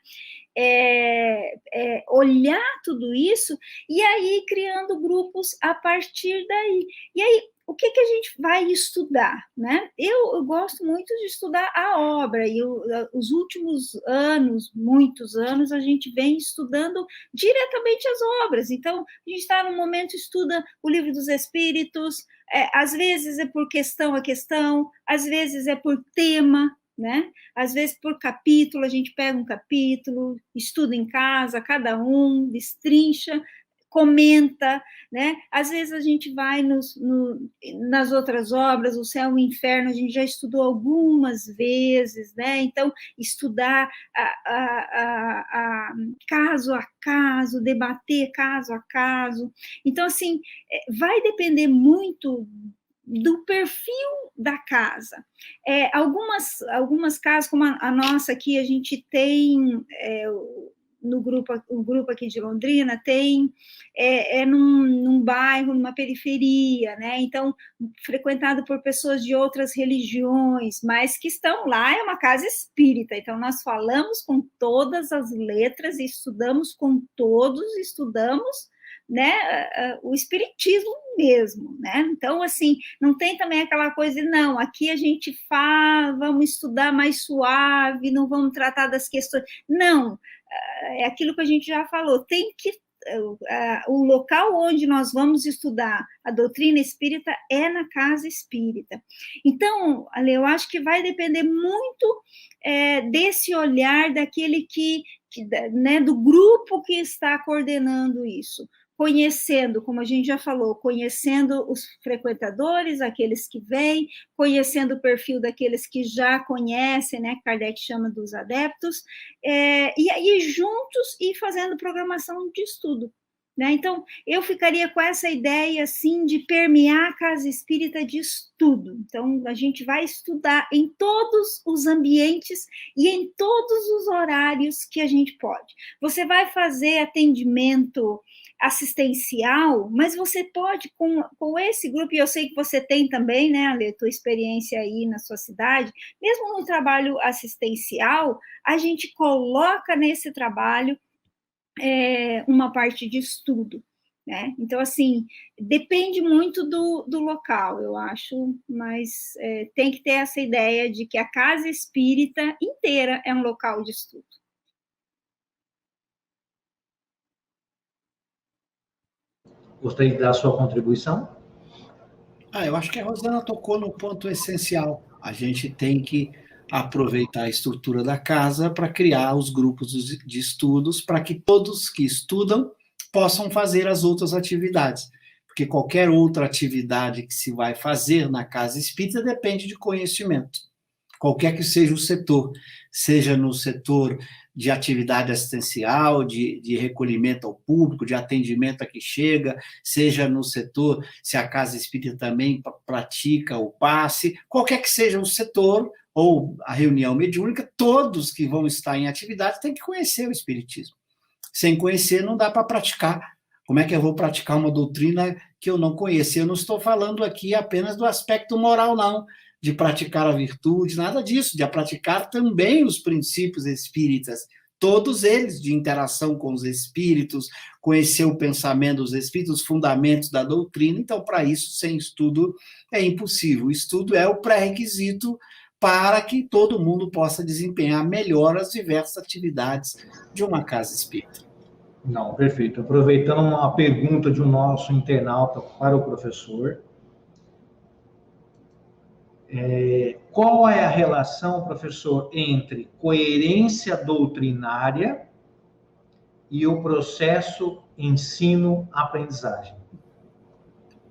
olhar tudo isso e aí criando grupos a partir daí. E aí, o que a gente vai estudar, né? Eu gosto muito de estudar a obra, e os últimos anos, muitos anos, a gente vem estudando diretamente as obras. Então, a gente está no momento, estuda o Livro dos Espíritos, às vezes é por questão a questão, às vezes é por tema, né? Às vezes, por capítulo, a gente pega um capítulo, estuda em casa, cada um, destrincha, comenta, né? Às vezes a gente vai nas outras obras, O Céu e o Inferno, a gente já estudou algumas vezes, né? Então, estudar caso a caso, debater caso a caso. Então, assim, vai depender muito do perfil da casa. Algumas casas, como a nossa aqui, a gente tem, no grupo, o grupo aqui de Londrina, tem num bairro, numa periferia, né? Então, frequentado por pessoas de outras religiões, mas que estão lá, é uma casa espírita. Então, nós falamos com todas as letras, estudamos com todos, estudamos, né, o espiritismo mesmo, né? Então, assim, não tem também aquela coisa de, não, aqui a gente fala, vamos estudar mais suave, não vamos tratar das questões. Não, é aquilo que a gente já falou, tem que o local onde nós vamos estudar a doutrina espírita é na casa espírita. Então, Ale, eu acho que vai depender muito desse olhar daquele né, do grupo que está coordenando isso, conhecendo, como a gente já falou, conhecendo os frequentadores, aqueles que vêm, conhecendo o perfil daqueles que já conhecem, né, Kardec chama dos adeptos, e aí juntos ir fazendo programação de estudo, né? Então, eu ficaria com essa ideia, assim, de permear a casa espírita de estudo. Então, a gente vai estudar em todos os ambientes e em todos os horários que a gente pode. Você vai fazer atendimento assistencial, mas você pode, com esse grupo, e eu sei que você tem também, né, Ale, tua experiência aí na sua cidade, mesmo no trabalho assistencial, a gente coloca nesse trabalho uma parte de estudo, né? Então, assim, depende muito do local, eu acho, mas tem que ter essa ideia de que a casa espírita inteira é um local de estudo. Gostaria de dar a sua contribuição? Eu acho que a Rosana tocou no ponto essencial. A gente tem que aproveitar a estrutura da casa para criar os grupos de estudos para que todos que estudam possam fazer as outras atividades. Porque qualquer outra atividade que se vai fazer na casa espírita depende de conhecimento. Qualquer que seja o setor, seja no setor de atividade assistencial, de recolhimento ao público, de atendimento a que chega, seja no setor, se a Casa Espírita também pratica o passe, qualquer que seja o setor, ou a reunião mediúnica, todos que vão estar em atividade têm que conhecer o Espiritismo. Sem conhecer, não dá para praticar. Como é que eu vou praticar uma doutrina que eu não conheço? Eu não estou falando aqui apenas do aspecto moral, não, de praticar a virtude, nada disso, de praticar também os princípios espíritas, todos eles de interação com os espíritos, conhecer o pensamento dos espíritos, os fundamentos da doutrina. Então, para isso, sem estudo, é impossível. O estudo é o pré-requisito para que todo mundo possa desempenhar melhor as diversas atividades de uma casa espírita. Não, perfeito. Aproveitando uma pergunta de um nosso internauta para o professor, qual é a relação, professor, entre coerência doutrinária e o processo ensino-aprendizagem?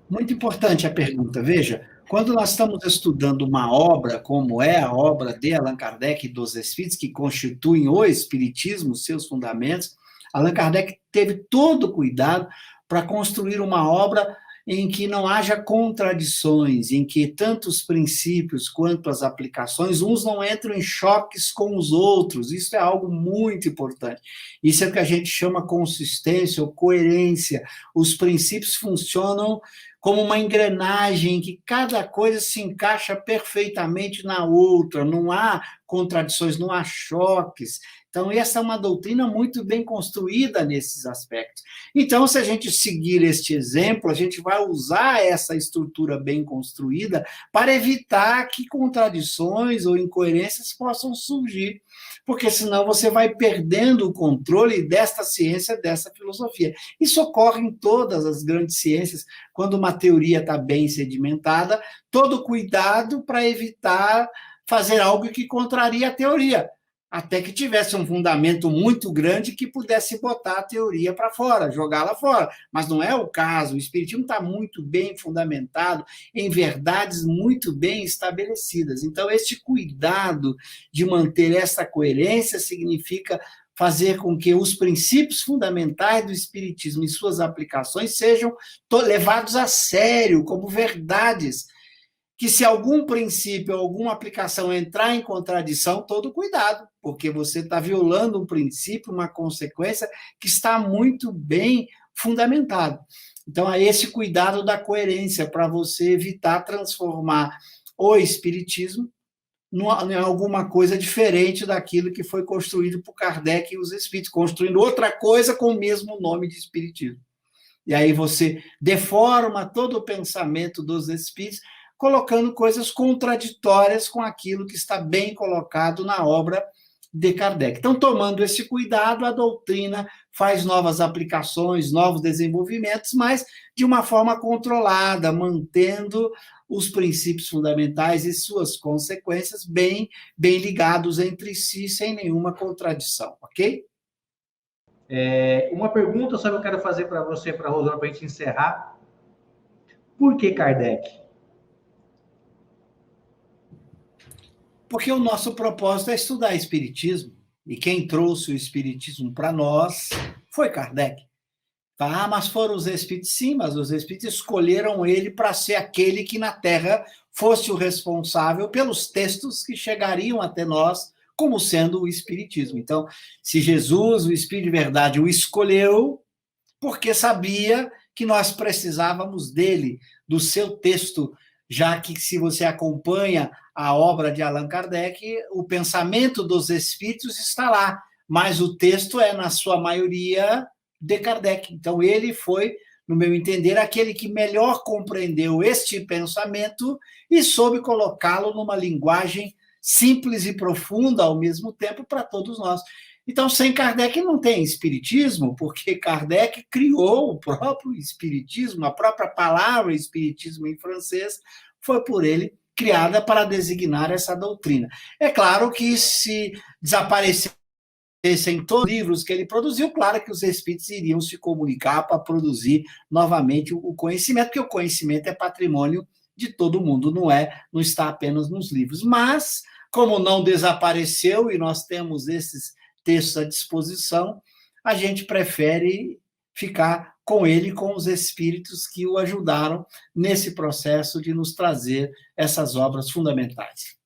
Muito importante a pergunta. Veja, quando nós estamos estudando uma obra, como é a obra de Allan Kardec e dos Espíritos, que constituem o Espiritismo, seus fundamentos, Allan Kardec teve todo o cuidado para construir uma obra em que não haja contradições, em que tanto os princípios quanto as aplicações, uns não entram em choques com os outros. Isso é algo muito importante. Isso é o que a gente chama consistência ou coerência. Os princípios funcionam como uma engrenagem em que cada coisa se encaixa perfeitamente na outra, não há contradições, não há choques. Então, essa é uma doutrina muito bem construída nesses aspectos. Então, se a gente seguir este exemplo, a gente vai usar essa estrutura bem construída para evitar que contradições ou incoerências possam surgir, porque senão você vai perdendo o controle desta ciência, dessa filosofia. Isso ocorre em todas as grandes ciências, quando uma teoria está bem sedimentada, todo cuidado para evitar fazer algo que contraria a teoria, até que tivesse um fundamento muito grande que pudesse botar a teoria para fora, jogá-la fora. Mas não é o caso. O Espiritismo está muito bem fundamentado em verdades muito bem estabelecidas. Então, este cuidado de manter essa coerência significa fazer com que os princípios fundamentais do Espiritismo e suas aplicações sejam levados a sério, como verdades, que se algum princípio ou alguma aplicação entrar em contradição, todo cuidado, porque você está violando um princípio, uma consequência que está muito bem fundamentado. Então, é esse cuidado da coerência para você evitar transformar o Espiritismo em alguma coisa diferente daquilo que foi construído por Kardec e os Espíritos, construindo outra coisa com o mesmo nome de Espiritismo. E aí você deforma todo o pensamento dos Espíritos, colocando coisas contraditórias com aquilo que está bem colocado na obra de Kardec. Então, tomando esse cuidado, a doutrina faz novas aplicações, novos desenvolvimentos, mas de uma forma controlada, mantendo os princípios fundamentais e suas consequências bem ligados entre si, sem nenhuma contradição, ok? Uma pergunta só que eu quero fazer para você, para a Rosana, para a gente encerrar. Por que Kardec? Porque o nosso propósito é estudar Espiritismo, e quem trouxe o Espiritismo para nós foi Kardec. Ah, mas foram os Espíritos? Sim, mas os Espíritos escolheram ele para ser aquele que na Terra fosse o responsável pelos textos que chegariam até nós como sendo o Espiritismo. Então, se Jesus, o Espírito de Verdade, o escolheu, porque sabia que nós precisávamos dele, do seu texto, já que se você acompanha a obra de Allan Kardec, o pensamento dos espíritos está lá, mas o texto é, na sua maioria, de Kardec. Então, ele foi, no meu entender, aquele que melhor compreendeu este pensamento e soube colocá-lo numa linguagem simples e profunda ao mesmo tempo para todos nós. Então, sem Kardec não tem espiritismo, porque Kardec criou o próprio espiritismo, a própria palavra espiritismo em francês foi por ele criada para designar essa doutrina. É claro que se desaparecessem todos os livros que ele produziu, claro que os espíritos iriam se comunicar para produzir novamente o conhecimento, porque o conhecimento é patrimônio de todo mundo, não está apenas nos livros. Mas, como não desapareceu e nós temos esses textos à disposição, a gente prefere ficar com ele, com os espíritos que o ajudaram nesse processo de nos trazer essas obras fundamentais.